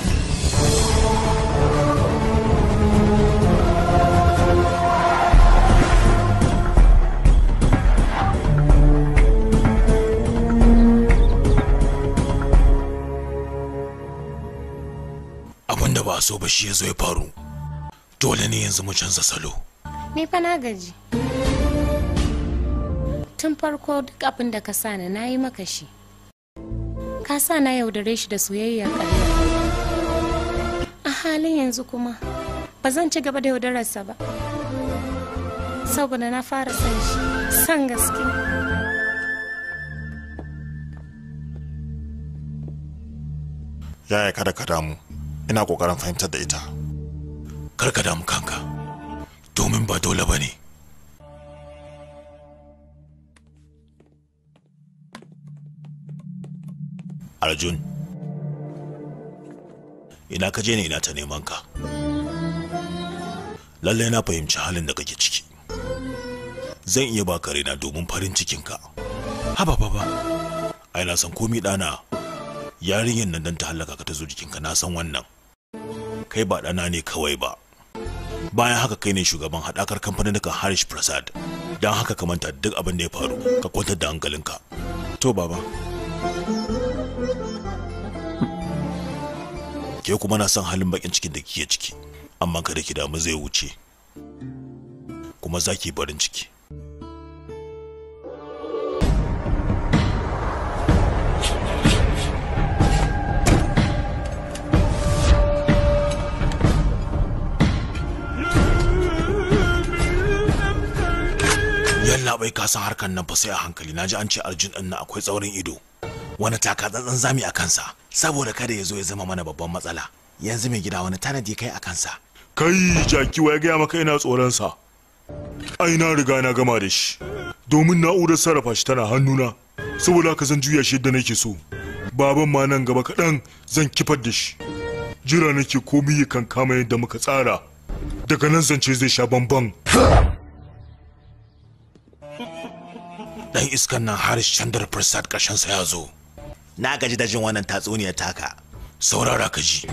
Abin da ba so ba shi ya zo ya faru. Dole ne yanzu mu canza salo. Ni fa na gaji. Tun farko duk abin da ka sa na yi maka shi. Ka sa na yaudare shi da soyayyar ƙarya. A halin yanzu kuma ba zan ci gaba da yaudararsa ba. Saboda na fara san shi, san gaske. Yaya kada ka damu. Ina kokarin fahimtar da ita. Kar ka damu kanka. Domin ba dole ba ne. Arjun, ina ka je ne ina ta neman ka. Lallai na fahimci halin da kake ciki. Zan iya baka raina domin farin cikinka. Haba baba, ai na san komi ɗana. Yarinyar nan dan ta hallaka ka ta zo jikinka, na san wannan. Kai ba ɗana ne kawai ba. Bayan haka kai ne shugaban haɗakar kamfanin Harish Prasad. Don haka ka manta duk abin da ya faru, ka kwantar da hankalinka. To baba. Ke kuma na san halin bakin cikin da kike ciki, amma kada ki damu zai wuce. Kuma za ki barin ciki. Yalla bai ka san harkan nan fa sai a hankali. Naji an ce Arjun din nan akwai tsaurin ido. Wani taka tsantsan zami a kansa saboda kada ya zo ya zama mana babban matsala. Yanzu mai gida wani tanadi kai a kansa. Kai jaki wa ya gaya maka ina tsoron sa. Ai na riga na gama da shi. Domin na'urar sarrafa shi tana hannuna. Saboda haka zan juya shi yadda nake so. Baban ma nan gaba kaɗan zan kifar da shi. Jira nake komai kan kama yadda muka tsara. Daga nan zance zai sha bamban. Dan iskan nan Harish Chandra Prasad ƙarshensa ya zo. Na gaji da jin wannan tatsuniyar taka. Saurara ka ji.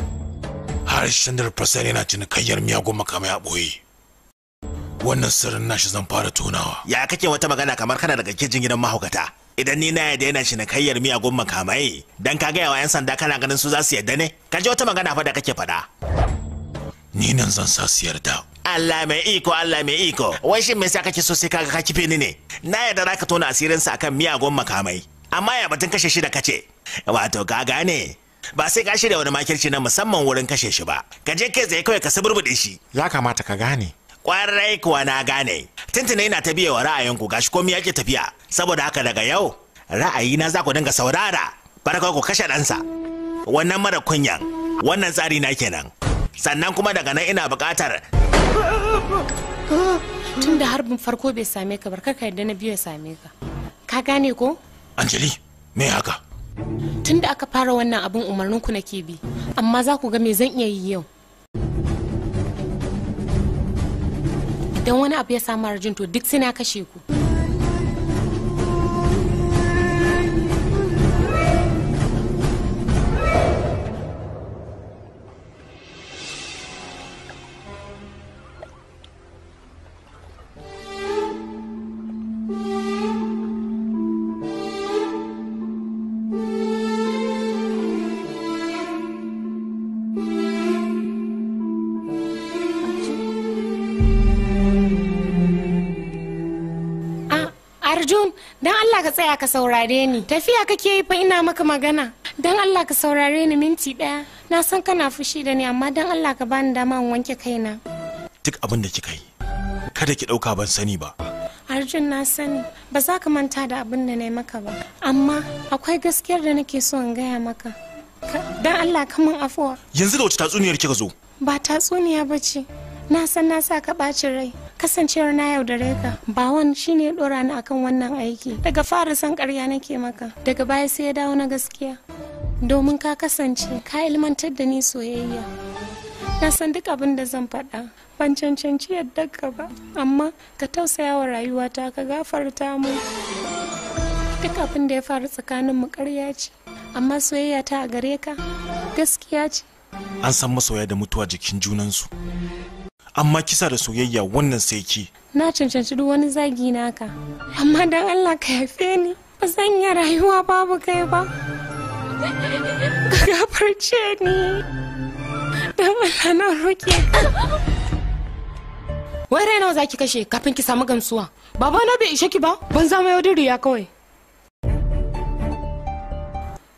Harish Chandra Prasad yana cinikayyar miyagun makamai a ɓoye. Wannan sirrin nashi zan fara tonawa. Ya kake wata magana kamar kana daga kijin gidan mahaukata? Idan ni na yadda yana cinikayyar miyagun makamai, dan ka gaya wa 'yan sanda kana ganin su za su yadda ne? Ka ji wata magana fa da kake faɗa. Ni nan zan sa su yarda. Allah mai iko, Allah mai iko. Wai shin me yasa kake so sai kaga ka kife ni ne? Na yarda zaka tona asirinsa akan miyagun makamai. Amma ya batun kashe shi da kace. Wato ka gane. Ba sai ka shirya wani makirci na musamman wurin kashe shi ba. Ka je kai tsaye kawai ka suburbuɗe shi. Ya kamata ka gane. Kwarai kuwa na gane. Tuntuna ina ta biye wa ra'ayinku gashi komai yake tafiya. Saboda haka daga yau ra'ayina za ku dinga saurara. Barka ku kashe ɗansa. Wannan mara kunyan. Wannan tsari na kenan. Sannan kuma daga nan ina buƙatar. Tun da harbin farko bai same ka barka ka yadda na biyu ya same ka. Ka gane ko? Anjali, me haka? Tun da aka fara wannan abin umarninku nake bi, amma za ku ga me zan iya yi yau. Idan wani abu ya samu Arjun to duk sai na kashe ku. Arjun, dan Allah ka tsaya ka saurare ni. Tafiya kake yi fa ina maka magana. Dan Allah ka saurare ni minti ɗaya. Na san kana fushi da ni amma dan Allah ka bani dama in wanke kaina. Duk abin da kika yi, kada ki ɗauka ban sani ba. Arjun na sani, ba za ka manta da abin da na yi maka ba. Amma akwai gaskiyar da nake so in gaya maka. Dan Allah ka min afuwa. Yanzu da wace tatsuniyar kika zo? Ba tatsuniya ba ce. Na san na sa ka ɓacin rai. Kasancewar na yaudare ka ba wani shine ya dora ni akan wannan aiki. Daga fara san ƙarya nake maka, daga baya sai ya dawo na gaskiya. Domin ka kasance ka ilmantar da ni soyayya. Na san duk abin da zan faɗa ban cancanci yadda ka ba, amma ka tausaya wa rayuwata ka gafarta mu. duk abin da ya faru tsakanin mu ƙarya ce, amma soyayya ta a gare ka gaskiya ce. An san masoya da mutuwa jikin junansu, amma kisa da soyayya wannan sai ki. Na cancanci duk wani zagi naka, amma dan Allah ka yafe ni, ba zan iya rayuwa babu kai ba. Ka gafarce ni, dan Allah na roke ka. Wai rai nawa zaki kashe kafin ki samu gamsuwa? Baba na bai ishe ki ba? Ban zama yaudariya kawai.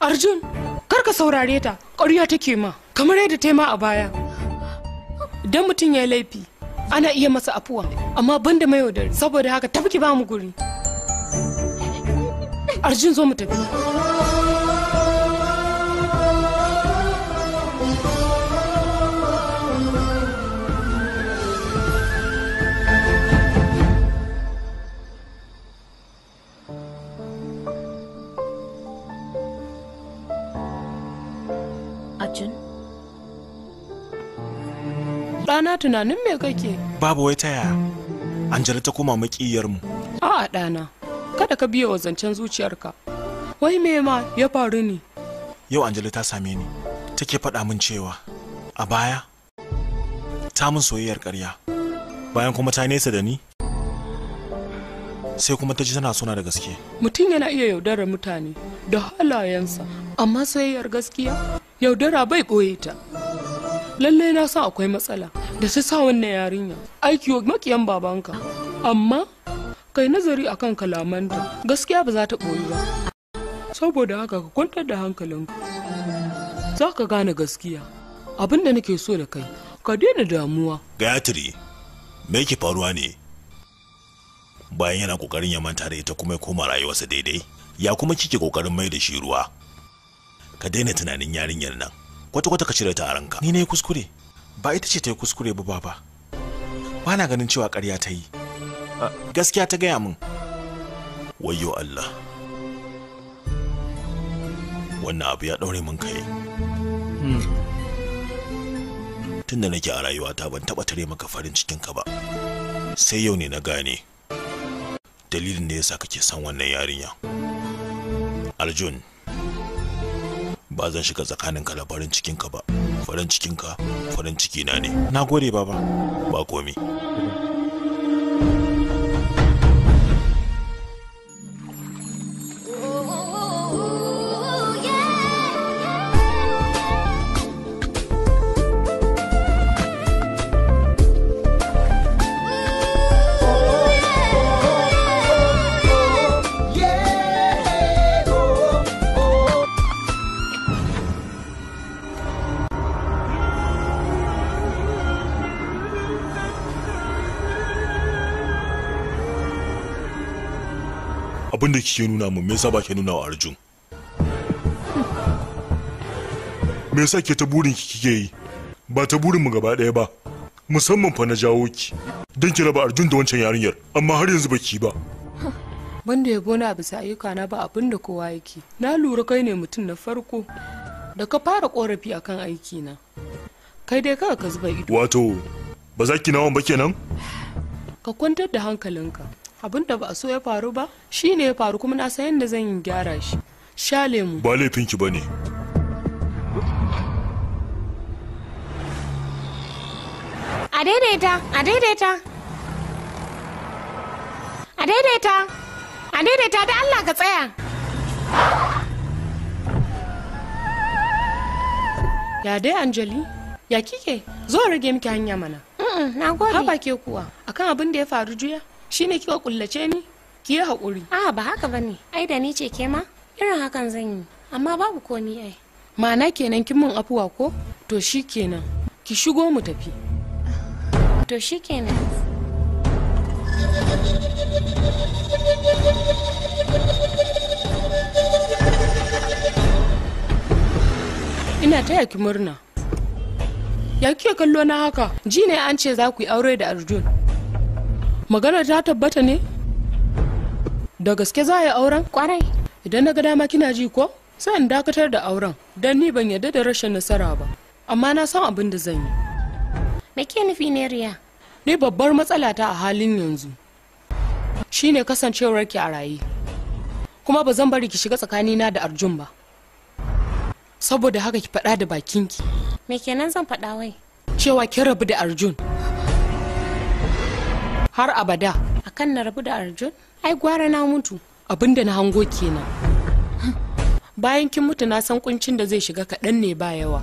Arjun, kar ka saurare ta, ƙarya take ma, kamar yadda ta yi ma a baya. Idan mutum ya yi laifi, ana iya masa afuwa, amma banda mai yaudari, saboda haka tafi ki ba mu guri. Arjun zo mu tafi. Ɗana tunanin me kake? Babu wai ta yaya Angela ta koma makiyarmu. A'a ɗana, kada ka biya wa zancen zuciyarka. Wai me ma ya faru ne? Yau Angela ta same ni, take faɗa min cewa a baya ta min soyayyar ƙarya, bayan kuma ta nesa da ni, sai kuma ta ji tana sona da gaske. Mutum yana iya yaudarar mutane da halayensa, amma soyayyar gaskiya yaudara bai ɓoye ta. Lallai na san akwai matsala da ta sa wannan yarinya aiki wa makiyan babanka, amma kai nazari akan kalamanta, gaskiya ba za ta ɓoyi ba. Saboda haka ka kwantar da hankalinka, za ka gane gaskiya. Abin da nake so da kai, ka daina damuwa. Gayatri, me yake faruwa ne? Bayan yana kokarin ya manta da ita kuma ya koma rayuwarsa daidai, ya kuma kike kokarin mai da shi ruwa? Ka daina tunanin yarinyar nan, kwata-kwata ka cire ta a ranka. Ni ne kuskure, ba ita ce ta yi kuskure ba baba. Ba na ganin cewa ƙarya ta yi, gaskiya ta gaya min. Wayyo Allah, wannan abu ya ɗaure min kai. Tun da nake a rayuwata ban taɓa tare maka farin cikinka ba, sai yau ne na gane dalilin da yasa kake son wannan yarinya. Arjun, ba zan shiga tsakaninka da farin cikinka ba. Farin cikinka farin ciki na ne. Na gode baba. Ba komi. Abin da kike nuna mun, me yasa ba ke nuna wa Arjun? Me yasa ke ta burin ki kike yi, ba ta burin mu gaba ɗaya ba? Musamman fa na jawo ki don ki raba Arjun da wancan yarinyar, amma har yanzu baki ba. Banda yabo na bisa ayyuka na ba abin da kowa yake. Na lura kai ne mutum na farko da ka fara korafi akan aiki na. Kai dai kawai ka zuba ido. Wato, ba za ki nawan ba kenan? Ka kwantar da hankalinka. Abin da ba a so ya faru ba shi ne ya faru, kuma na san yadda zan yi gyara shi. Sha lemu. Ba laifinki ba ne. A daidaita, a daidaita. A daidaita, a daidaita da Allah ka tsaya. Ya dai Anjali, ya kike? Zo rage miki hanya mana. Na gode. Haba ke kuwa, akan abin da ya faru juya? Shi ne kika kullace ni? Ki yi haƙuri. Ba haka bane. Ai da ni ce ke ma irin hakan zan yi, amma babu komi ai. Ma'ana kenan kin mun afuwa ko? To shi kenan. Ki shigo mu tafi. To shi kenan. Ina taya ki murna. Ya kike kallo na haka? Ji ne an ce za ku yi aure da Arjun. Magana ta tabbata ne? Da gaske za a yi auren? Kwarai. Idan na ga dama kina ji ko? Sai in dakatar da auren, don ni ban yarda da rashin nasara ba. Amma na san abin da zan yi. Me ke nufi ne Riya? Ni babbar matsala ta a halin yanzu shine kasancewar ki a raye. kuma ba zan bari ki shiga tsakanina da Arjun ba. Saboda haka ki faɗa da bakinki. Me kenan zan faɗa wai? Cewa kin rabu da Arjun. Har abada. Akan na rabu da Arjun? Ai gwara na mutu. Abinda na hango kenan. Bayan kin mutu na san kuncin da zai shiga kaɗan ne ba yawa.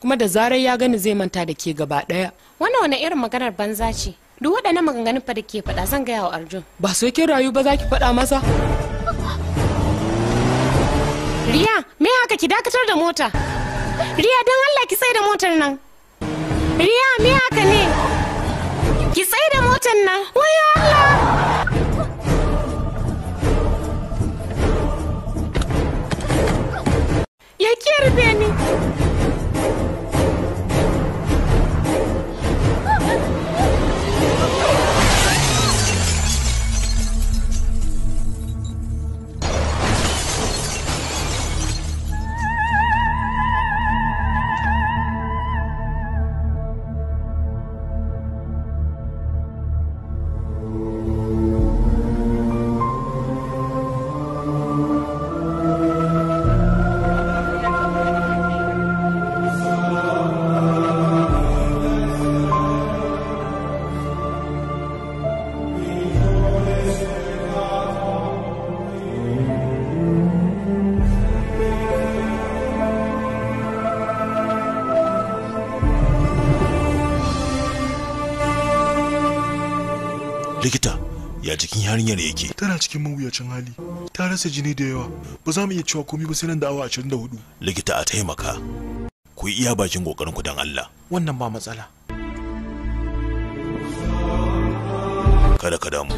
Kuma da zarar ya gani zai manta da ke gaba ɗaya. Wannan wani irin maganar banza ce? Duk waɗannan maganganun fa da ke faɗa zan gaya wa Arjun. Ba sai kin rayu ba za ki faɗa masa. Riya, me haka ki dakatar da mota? Riya don Allah ki tsaye da motar nan. Riya, me haka ne? Ki tsaye da motar nan. Wayo Allah! Ya ki rufe ni. Likita, ya jikin yarinyar yake? Tana cikin mawuyacin hali. Ta rasa jini da yawa. Ba za mu iya cewa komai ba sai nan da awa 24. Likita a taimaka. Ku yi iya bakin kokarin ku dan Allah. Wannan ba matsala. Kada ka damu.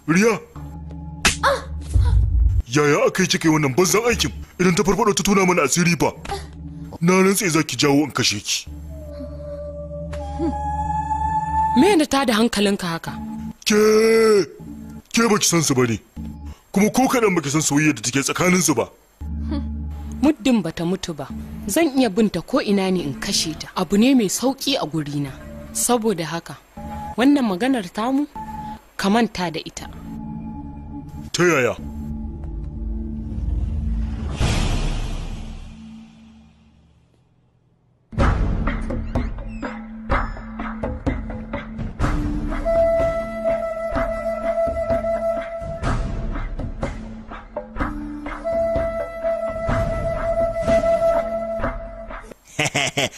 Riya! Yaya aka yi kika yi wannan banzan aikin? Idan ta farfado ta tona mana asiri fa. Na rantse za ki jawo in kashe ki. Me da ta da hankalinka haka? Ke baki san su bane. Kuma ko kadan baki san soyayya da take tsakanin su ba. Muddin bata mutu ba, zan iya binta ko ina ne in kashe ta. Abu ne mai sauki a gurina. Saboda haka, wannan maganar tamu ka manta da ita. Ta yaya?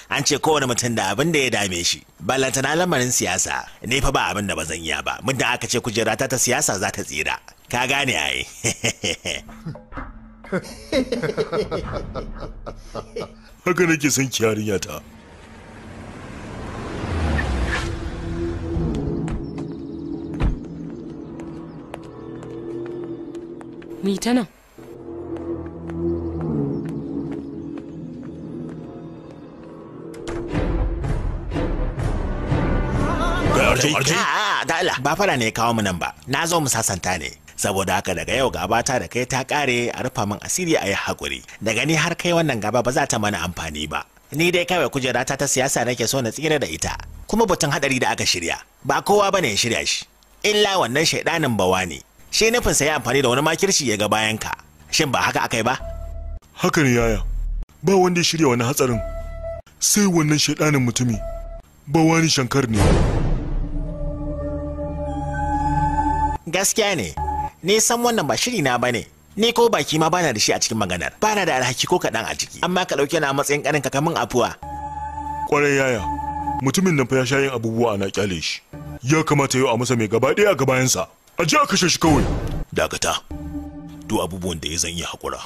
An ce kowane mutum da abin da ya dame shi. Ballantana lamarin siyasa, ne fa ba abin da ba zan iya ba. Muddin aka ce kujera ta siyasa za ta tsira. Ka gane ai. Haka nake son ki yarinya ta. Mi ta nan? Da Allah ba fara ne kawo mu nan ba. Na zo mu sasanta ne. Saboda haka daga yau gabata da kai ta kare a rufa min asiri a yi haƙuri. Daga ni har kai wannan gaba ba za ta mana amfani ba. Ni dai kawai kujerata ta siyasa nake so na tsira da ita. Kuma batun hadari da aka shirya. Ba kowa bane ya shirya shi. Illa wannan shaidanin bawa ne. Shi nufin sa ya amfani da wani makirci ya ga bayan ka. Shin ba haka akai ba? Haka ne yaya. Ba wanda ya shirya wani hatsarin. Sai wannan shaidanin mutumi. Bawani Shankar ne. Gaskiya ne, ni san wannan ba shiri na bane. Ni ko baki ma bana da shi a cikin maganar. Bana da alhaki ko kaɗan a ciki. Amma ka ɗauke na matsayin ƙarin ka kamin afuwa. Kwarai yaya, mutumin nan fa ya sha yin abubuwa ana kyale shi. Ya kamata yau a masa mai gaba ɗaya a gabayansa. A ji a kashe shi kawai. Dakata, duk abubuwan da ya zan yi haƙura.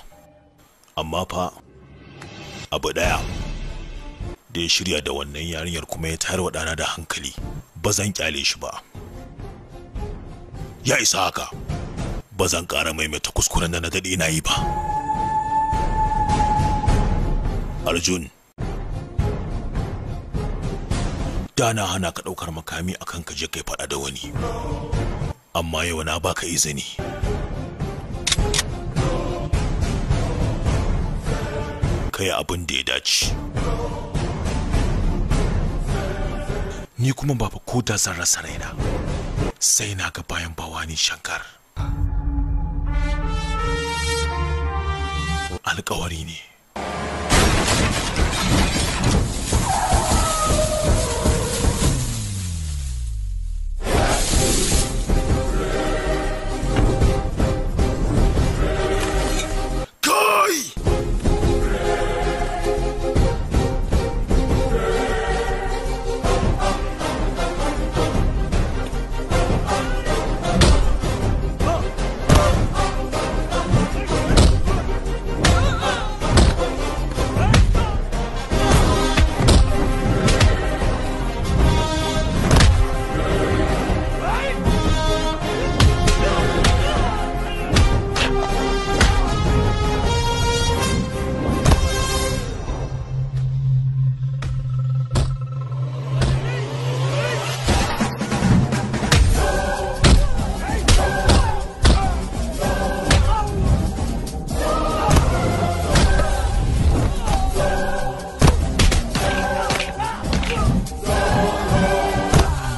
Amma fa, abu ɗaya da ya shirya da wannan yarinyar kuma ya tayar wa ɗana da hankali, ba zan kyale shi ba. Ya isa haka, ba zan ƙara maimaita kuskuren da na daɗe na yi ba. Arjun, da na hana ka ɗaukar makami akan ka je kai faɗa da wani, amma yau na baka izini. Kai abin da ya dace. Ni kuma ba fa ko da zan rasa raina. sai na ga bayan Bawani Shankar. Alƙawari ne.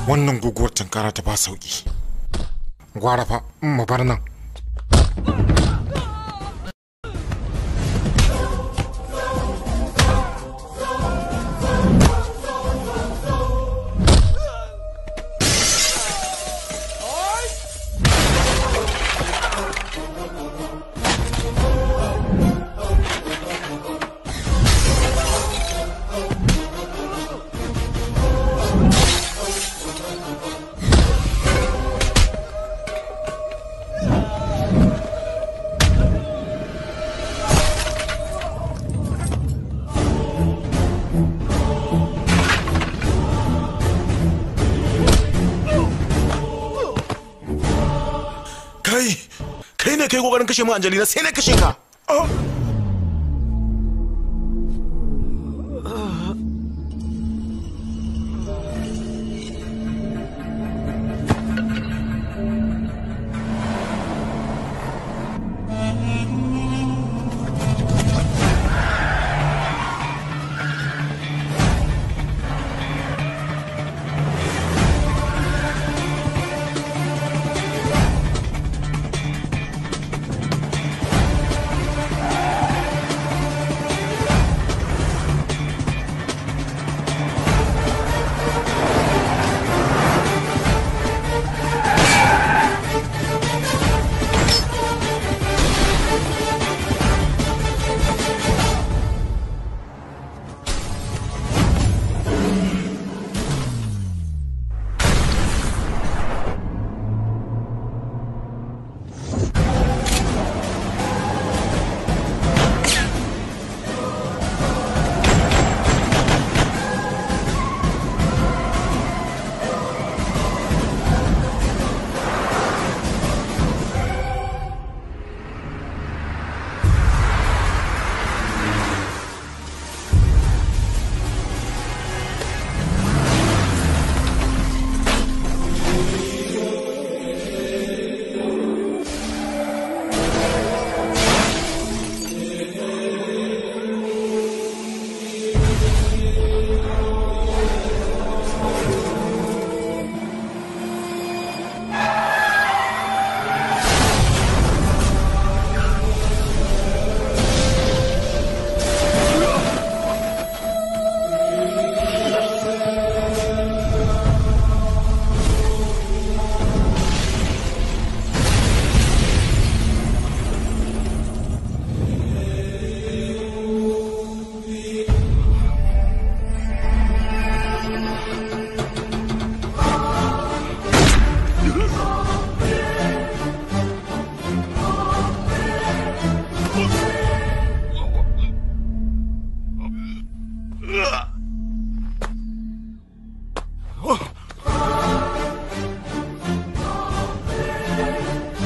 Wannan guguwar tunkara ta ba sauki. Gwara fa mu bar nan. Kai kokarin kashe mu Angelina sai na kashe ka.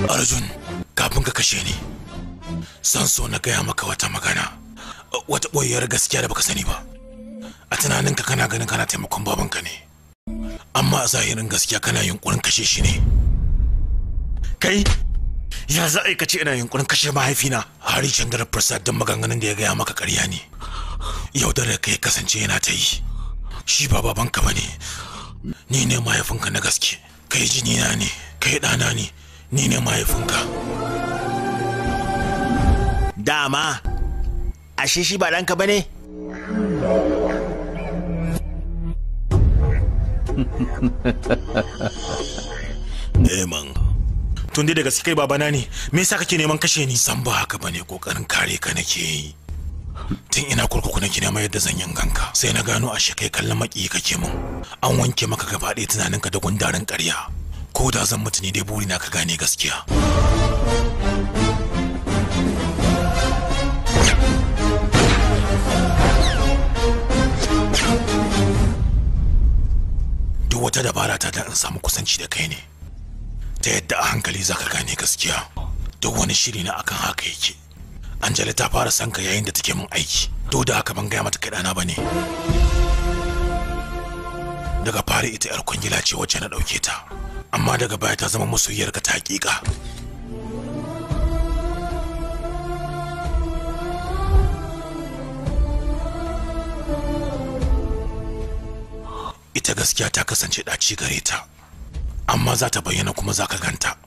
Arjun, kafin ka kashe ni, san so na gaya maka wata magana, wata ɓoyiyar gaskiya da baka sani ba. A tunaninka kana ganin kana taimakon babanka ne, amma a zahirin gaskiya kana yunkurin kashe shi ne. Kai, ya za a yi kace ina yunkurin kashe mahaifina? Hari Chandra Prasad don maganganun da ya gaya maka ƙarya ne. Yaudar ka ya kasance yana ta yi. Shi ba babanka ba ne, ni ne mahaifinka na gaske. kai jinina ne, kai ɗana ne, ni ne mahaifinka. Dama, ashe shi ba ɗanka ba ne? Eman, tun dai da gaske kai babana ne, me yasa kake neman kashe ni? San ba haka bane, kokarin kare ka nake yi. Tun ina kurkuku nake neman yadda zan yin ganka, sai na gano ashe kai kallon maki kake mun. An wanke maka gaba ɗaya tunaninka da gundarin ƙarya. Ko da zan mutu ne dai burina ka gane gaskiya. Duk wata dabara ta dan in samu kusanci da kai ne, ta yadda a hankali za ka gane gaskiya. Duk wani shiri na akan haka yake. Angela ta fara san ka yayin da take min aiki, duk da haka ban gaya mata kai ɗana ba ne. Daga fari ita 'yar kwangila ce wacce na ɗauke ta, amma daga baya ta zama masoyiyarka ta hakika. Ita gaskiya ta kasance ɗaci gare ta, amma za ta bayyana kuma za ka ganta.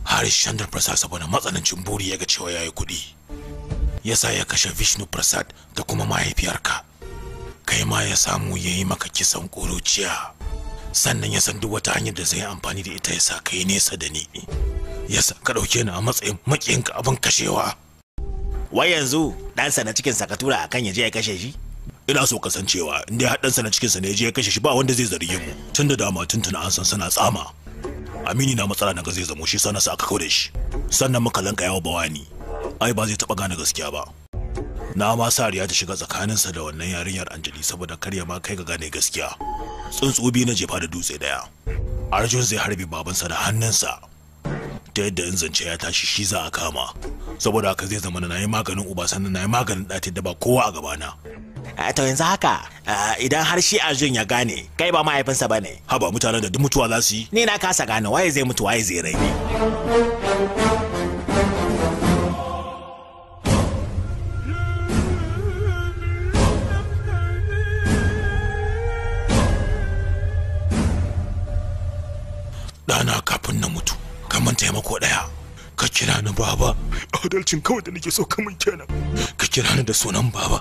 Harish Chandra Prasad saboda matsanancin buri ya ga cewa ya yi kuɗi, yasa ya kashe Vishnu Prasad da kuma mahaifiyarka. Kai ma ya samu ya yi maka kisan ƙuruciya, sannan ya san duk wata hanyar da zai amfani da ita ya sa ka yi nesa da ni, yasa ka ɗauke ni a matsayin maƙiyinka abin kashewa. Wai yanzu ɗansa na cikinsa ka tura akan ya je ya kashe shi? Ina so kasancewa inda ya haɗansa na cikinsa ne ya je ya kashe shi ba wanda zai zarge mu, tun da dama tuntuna an san sana tsama. Amini na matsala na ga zai zamo shi sana sa aka kawo da shi, sannan muka lanka yawa bawani. Ai ba zai taɓa gane gaskiya ba. Na ma sa riya ta shiga tsakaninsa da wannan yarinyar Anjali saboda karya ma kai ga gane gaskiya. Tsuntsu biyu na jefa da dutse daya. Arjun zai harbe babansa da hannunsa, ta yadda in zance ya tashi shi za a kama. Saboda haka zai zama na yi maganin uba sannan na yi maganin ɗati da ba kowa a gabana. To yanzu haka idan har shi Arjun ya gane kai ba mahaifinsa ba ne. Haba mutanen da duk mutuwa za su yi. Ni na kasa gane waye zai mutu waye zai rai. Ɗana kafin na mutu, kaman taimako ɗaya. Ka kira ni baba. Adalcin kawai da nake so kaman kenan. Ka kira ni da sunan baba.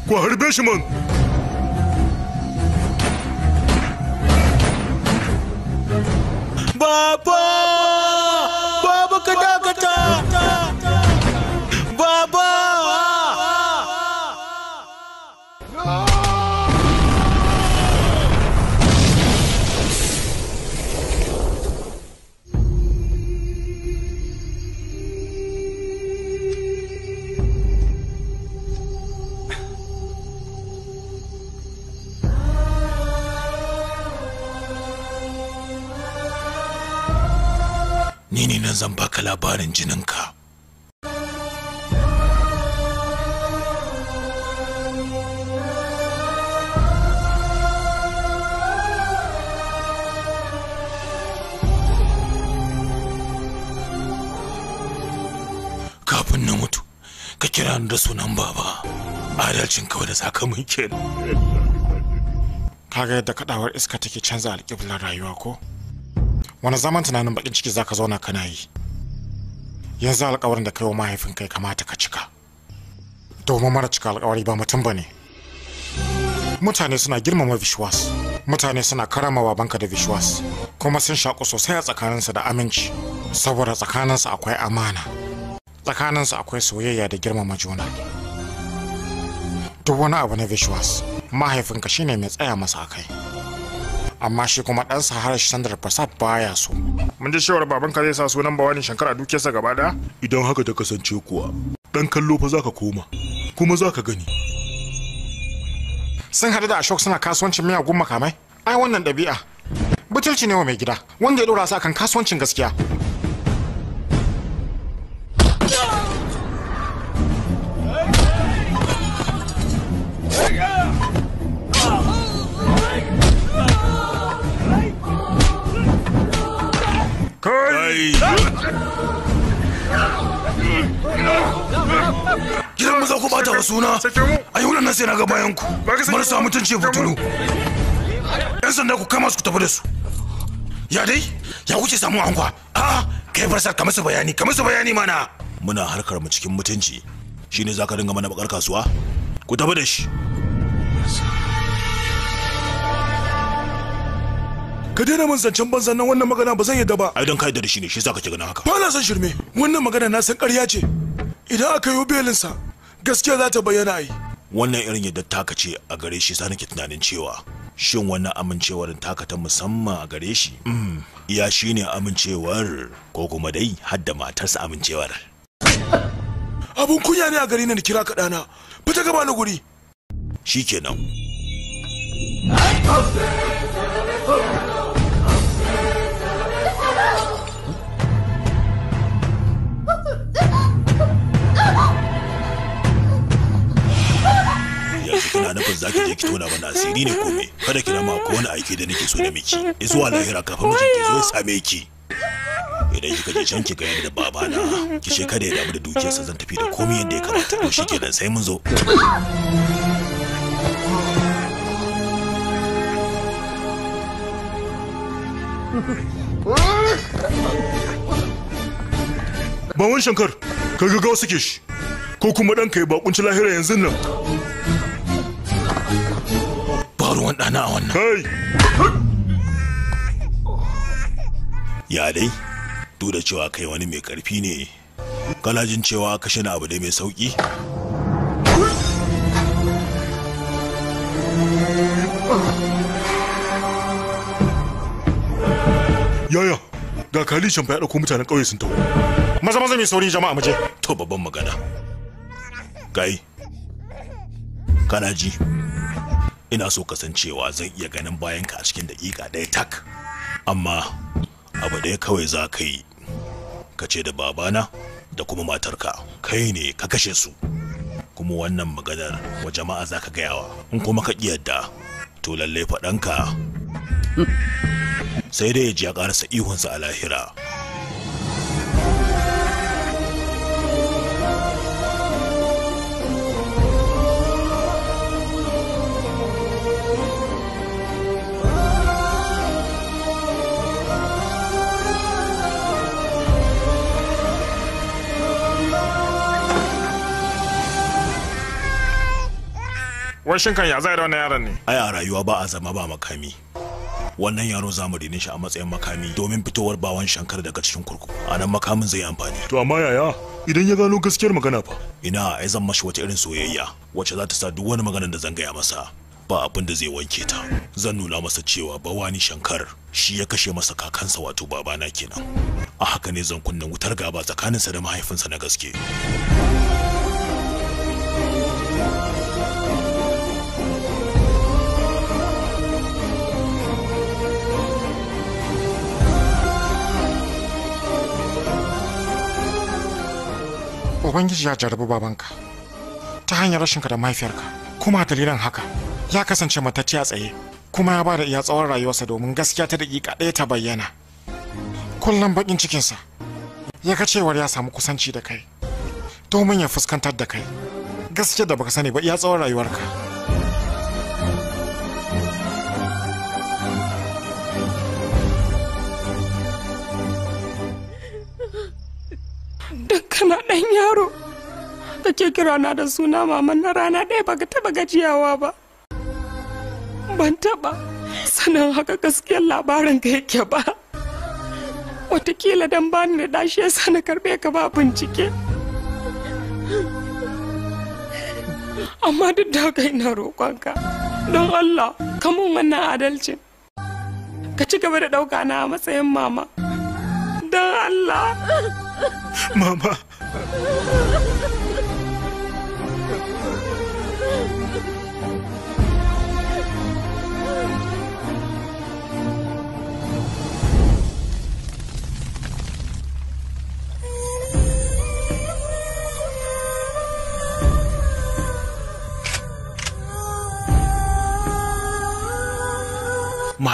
Ku harbe shi man! Baba! Baba ka dakata! Baba! Ni ne nan zan baka labarin jininka. Kafin na mutu, ka kira ni da sunan baba. Adalcin kawai da sakamun kenan. Kaga yadda kadawar iska take canza alƙiblar rayuwa ko? Wani zaman tunanin bakin ciki zaka zauna kana yi? Yanzu alƙawarin da kai wa mahaifin kai kamata ka cika, domin mara cika alƙawari ba mutum bane. Mutane suna girmama Vishwas, mutane suna karama babanka da Vishwas, kuma sun shaƙu sosai a tsakaninsu da aminci, saboda tsakaninsu akwai amana, tsakaninsu akwai soyayya da girmama juna. Duk wani abu na Vishwas mahaifinka shine mai tsaya masa kai, amma shi kuma ɗansa Harish Chandra Prasad baya so. Mun ji shawar babanka zai sa sunan Bawani Shankar a dukiyarsa gaba ɗaya? Idan haka ta kasance kuwa, ɗan kallo fa za ka koma, kuma za ka gani. Sun haɗu da Ashok suna kasuwancin miyagun makamai? Ai wannan ɗabi'a butulci ne wa mai gida wanda ya ɗora su akan kasuwancin gaskiya. Kai! Gidan mu za ku bata wa suna? A yau nan sai na ga bayan ku. Marasa mutunci butulu. Yan sanda ku kama su ku tafi da su. Ya dai? Ya kuke samu ankwa? A'a, kai Fassar ka masa bayani mana. Muna harkar mu cikin mutunci. Shine zaka dinga mana bakar kasuwa? Ku tafi da shi. Ka daina min zancen banzan nan, wannan magana ba zan yadda ba. Ai dan ka yadda da shi ne, shi zaka ki ganin haka. Ba na san shirme. Wannan magana na san ƙarya ce. Idan aka yi belin sa, gaskiya za ta bayyana ai. Wannan irin yadda taka ce a gare shi, sa nake tunanin cewa shin wannan amincewar taka ta musamman a gare shi? Iya shine amincewar ko kuma dai har da matarsa amincewar. Abun kunya ne a gari na da kira ka dana. Fita gaba na guri. Shikenan. Kina nufin zaki je ki tona mana asiri ne ko me? Kada ki rama ko wani aiki da nake so da miki. Zuwa lahira kafin mijinki zo ya same ki. Idan kika je can ki ga yadda babana ki ce kada ya damu da dukiyarsa, zan tafi da komai yadda ya kamata. To shikenan sai mun zo. Bawan Shankar, ka ga gawa suke shi ko kuma ɗanka ya bakunci lahira yanzu nan. Ruwan ɗana a wannan. Kai! Ya dai, duk da cewa kai wani mai ƙarfi ne, kana jin cewa kashe na abu dai mai sauƙi? Yaya, ga Kali can fa ya ɗauko mutanen ƙauye sun taho. Maza mai sauri jama'a mu je. To babban magana. Kai, kana ji? Ina so kasancewa zan iya ganin bayanka a cikin daƙiƙa ɗaya tak, amma abu ɗaya kawai za ka yi, ka ce da babana da kuma matarka kai ne ka kashe su, kuma wannan maganar wa jama'a za ka gayawa. In kuma ka yadda to lallai faɗanka sai dai ya ji ya ƙarasa ihunsa a lahira. Wai shin kan ya zai da wannan yaron ne? Ai a rayuwa ba a zama ba makami. Wannan yaro za mu rene shi a matsayin makami domin fitowar bawan Shankar daga cikin kurkuku. A nan makamin zai amfani. To amma yaya idan ya gano gaskiyar magana fa? Ina ai zan mashi wata irin soyayya wacce za ta sa duk wani maganar da zan gaya masa ba abin da zai wanke ta. Zan nuna masa cewa bawani Shankar shi ya kashe masa kakansa, wato babana kenan. A haka ne zan kunna wutar gaba tsakaninsa da mahaifinsa na gaske. Ubangiji ya jarabi babanka ta hanyar rashinka da mahaifiyarka, kuma dalilan haka ya kasance matacce a tsaye, kuma ya bada iya tsawon rayuwarsa domin gaskiya ta daƙiƙa ɗaya ta bayyana. Kullum baƙin cikinsa ya ga cewar ya samu kusanci da kai domin ya fuskantar da kai gaskiya da baka sani ba iya tsawon rayuwarka. Kana ɗan yaro kake kira na da suna maman na rana ɗaya baka taɓa gajiyawa ba. Ban taɓa sanin haka gaskiyar labarin ka yake ba. Watakila dan bani da ɗashi yasa na karɓe ka ba bincike. Amma duk da haka ina roƙonka don Allah ka mun wannan adalcin. Ka ci gaba da ɗauka na a matsayin mama. Don Allah. Mama.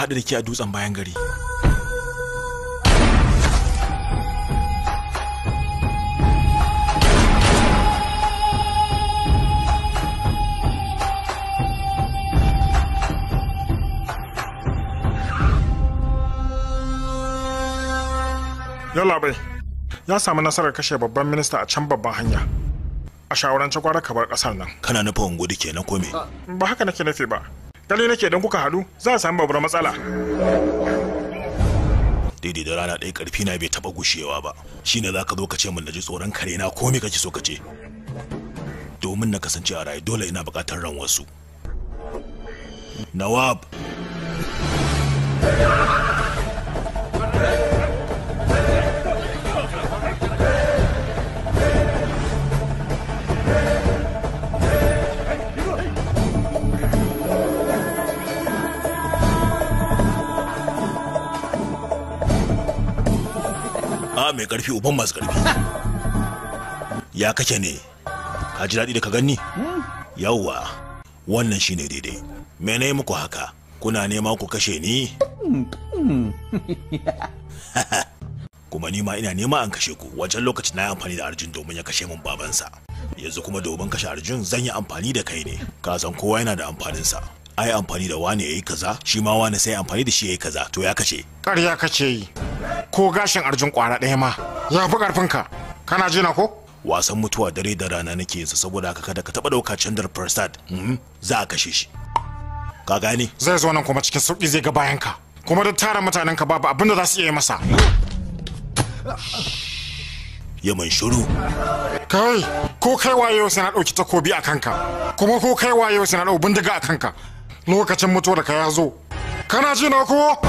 haɗu da ke a dutsen bayan gari. Yalla bai, ya samu nasarar kashe babban minista a can babban hanya. A shawarance gwara ka bar kasar nan. Kana nufin gudu kenan ko me? Ba haka nake nufi ba. Gale nake don kuka haɗu za a samu babbar matsala. Daidai da rana ɗaya ƙarfi na bai taɓa gushewa ba. Shine za ka zo ka ce min na ji tsoron kare na ko me kake so ka ce? Domin na kasance a raye dole ina buƙatar ran wasu. Nawab. Mai karfi uban masu karfi. Ya kake ne? Ka ji daɗi da ka ganni? Yawwa, wannan shine daidai. Me ne muku haka? Kuna nema ku kashe ni? Kuma ni ma ina nema an kashe ku. Wancan lokacin na yi amfani da Arjun domin ya kashe min babansa. Yanzu kuma domin kashe Arjun zan yi amfani da kai ne. Ka san kowa yana da amfaninsa. Ai amfani da wani yayi kaza, shi ma wani sai amfani da shi yayi kaza. To ya kace? Ƙarya kace yi. Ko gashin Arjun kwara ɗaya ma ya fi ƙarfinka. Kana jina ko? Wasan mutuwa dare da rana nake yinsa saboda haka kada ka taɓa ɗauka Chandra Prasad. Za a kashe shi. Ka gane? Zai zo nan kuma cikin sauƙi zai ga bayanka. Kuma duk tara mutanenka babu abin da za su iya masa. Yaman shiru. Kai, ko kai waye sai na ɗauki takobi a kanka. Kuma ko kai waye sai na ɗau bindiga a kanka. Lokacin mutuwar ka ya zo. Kana jina ko?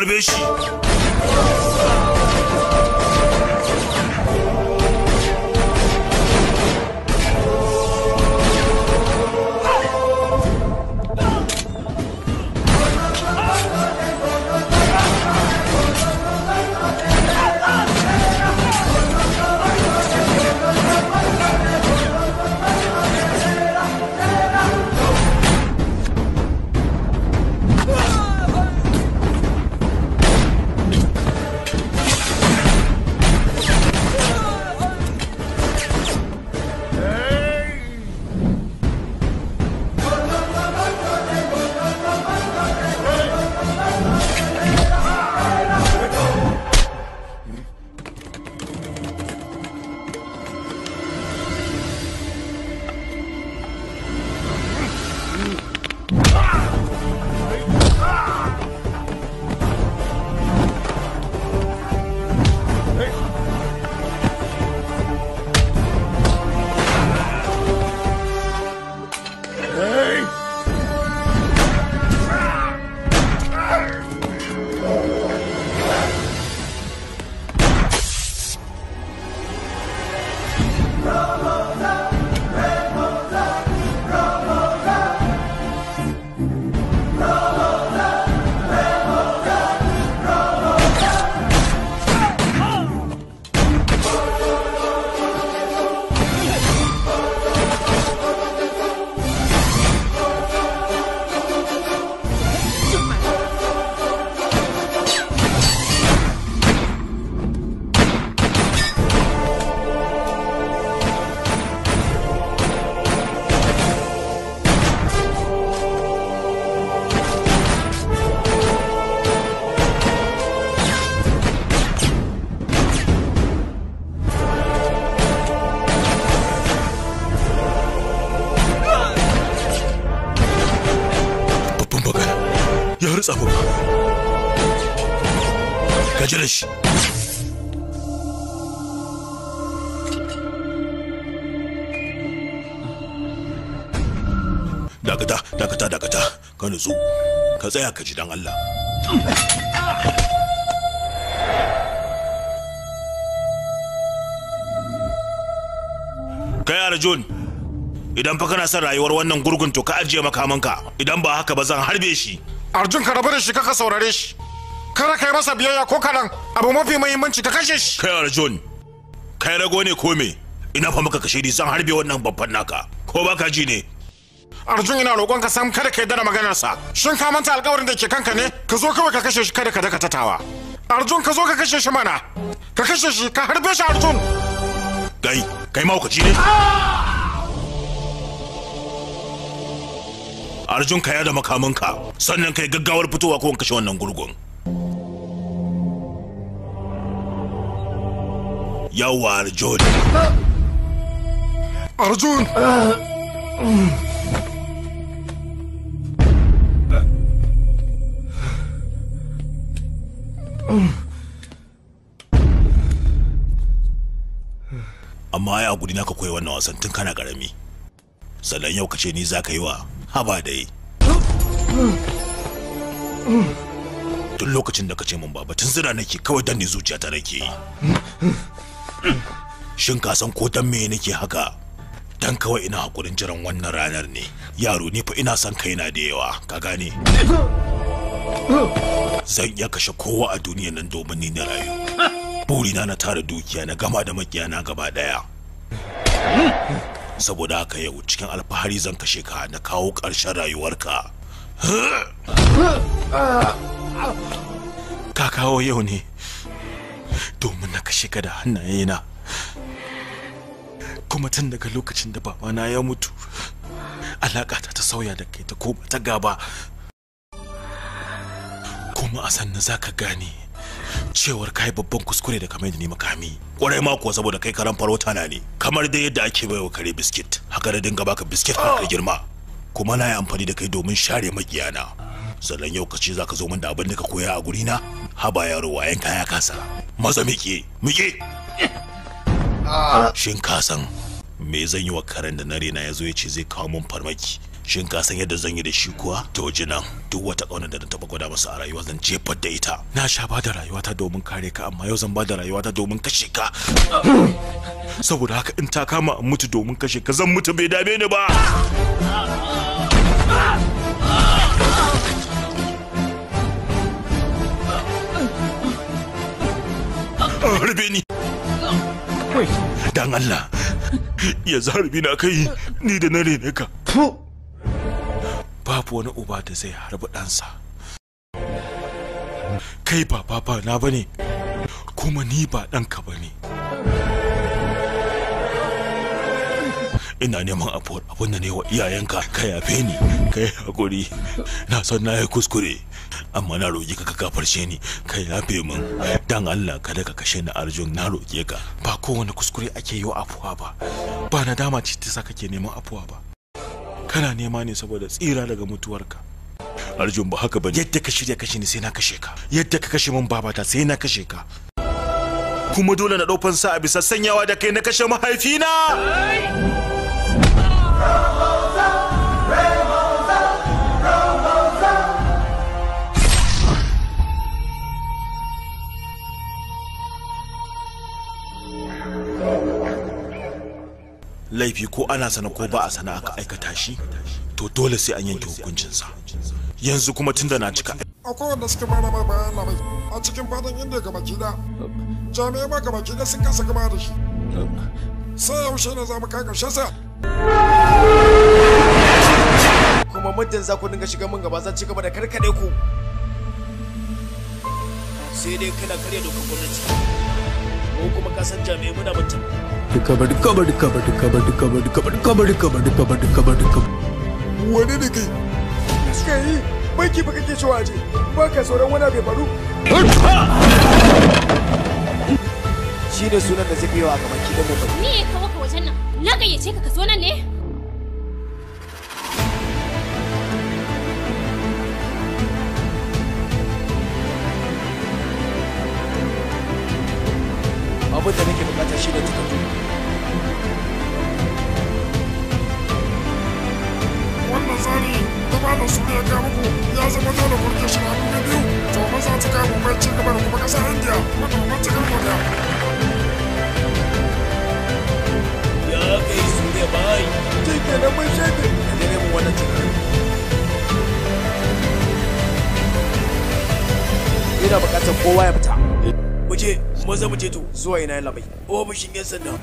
Harbe shi. Tsako ka jira shi. dakata ka nutsu ka tsaya ka ji dan Allah. Kai Arjun, idan fa kana son rayuwar wannan gurgun to ka ajiye makamanka, idan ba haka ba zan harbe shi. Arjun, ka rabu da shi, ka saurare shi, kada kai masa biyayya ko kalan. Abu mafi muhimmanci ka kashe shi. Kai Arjun, kai rago ne ko me? Ina fa maka kashe ni, zan harbe wannan babban naka, ko baka ji ne? Arjun, ina roƙon ka sam kada ka yarda da maganarsa. Shin ka manta alƙawarin da ke kanka ne? Ka zo kawai ka kashe shi, kada ka dakatatawa. Arjun, ka zo ka kashe shi mana. Ka kashe shi, ka harbe shi Arjun. Kai mahaukaci ne? Arjun, ka yada makamanka, sannan kai gaggawar fitowa ko kashe wannan gurgun. Yawa Arjun. Arjun! Amma ai a guri na ka koyi wannan wasan tun kana karami. Sannan yau ka ce ni za ka yi wa haba dai. Tun lokacin da ka ce min baba tun zira nake kawai dan ni zuciyata nake yi. Shin ka san ko dan me nake haka? Dan kawai ina hakurin jiran wannan ranar ne. Yaro ni fa ina son kaina da yawa, ka gane? Zan iya kashe kowa a duniyan nan domin ni na rayu. Burina na tara dukiya na gama da makiyana gaba daya. Saboda haka yau cikin alfahari zan kashe ka na kawo ƙarshen rayuwarka. Ka kawo yau ne domin na kashe ka da hannayena. Kuma tun daga lokacin da babana ya mutu, alaƙata ta sauya da kai ta koma ta gaba. Kuma a sannan za ka gane cewar kai babban kuskure da kamar da ni makami. Kwarai ma kuwa saboda kai karan farauta na ne, kamar dai yadda ake baiwa kare biskit haka da dinga baka biskit har ka girma. Kuma na yi amfani da kai domin share makiyana. Sannan yau ka ce za ka zo min da abin da ka koya a gurina? Haba yaro, wayan kaya kasa. Maza miƙe shin ka san me zan yi wa karen da na rena ya zo ya ce zai kawo min farmaki? Shin ka san yadda zan yi da shi kuwa? To jinan duk wata ƙaunar da na taɓa gwada masa a rayuwa zan jefar da ita. Na sha ba da rayuwata domin kare ka, amma yau zan ba da rayuwata domin kashe ka. Saboda haka in ta kama in mutu domin kashe ka zan mutu, bai dame ni ba. Harbe ni dan Allah, ya zarbi na kai ni da na rene ka. Babu wani uba da zai harbi ɗansa. Kai ba baba na bane, kuma ni ba ɗanka bane. Ina neman afuwar abin da ne wa iyayenka, ka yafe ni, ka yi haƙuri. Na san na yi kuskure, amma na roƙe ka gafarce ni, ka yafe min. Dan Allah kada ka kashe ni Arjun, na roƙe ka. Ba kowane kuskure ake yi wa afuwa ba, ba nadama ce ta sa kake neman afuwa ba. Kana nema ne saboda tsira daga mutuwarka. Arjun, ba haka ba. Yadda ka shirya kashe ni sai na kashe ka, yadda ka kashe min babata sai na kashe ka. Kuma dole na ɗaufan sa a bisa sanyawa da kai na kashe mahaifina. Laifi ko ana sana ko ba a sana aka aikata shi, to dole sai an yanke hukuncinsa. Yanzu kuma tunda na cika akwai wanda suka bada ma bayan labai a cikin fadin inda ga baki da jami'ai ma ga baki da sun kasa gaba da shi. Sai yaushe ne za mu kai ƙarshen sa? Kuma muddin za ku dinga shiga mun gaba zan ci gaba da karkade ku. Sai dai kana karya dokar gwamnati. Ko kuma ka san jami'ai muna mutum. Wani ne kai? Suka yi banki ba kake cewa je ba ka sauran wani bai faru. Shi ne sunan da zai biyo a gaban kidan mu. Ni ya kawo ka wajen nan, na gayyace ka zo nan ne? Abin da nake bukata shi ne takardu. Wannan tsari da kurke shi hannu na biyu domin za ta kawo mai ci gaba da kuma ƙasar India kuma domin cikar godiya. Ya kai su ne bai. Kai kenan mun shaide. Da ne mun wannan cikin. Ina buƙatar kowa ya fita. Muje, maza mu je to zuwa ina labai. Ofishin 'yan sanda.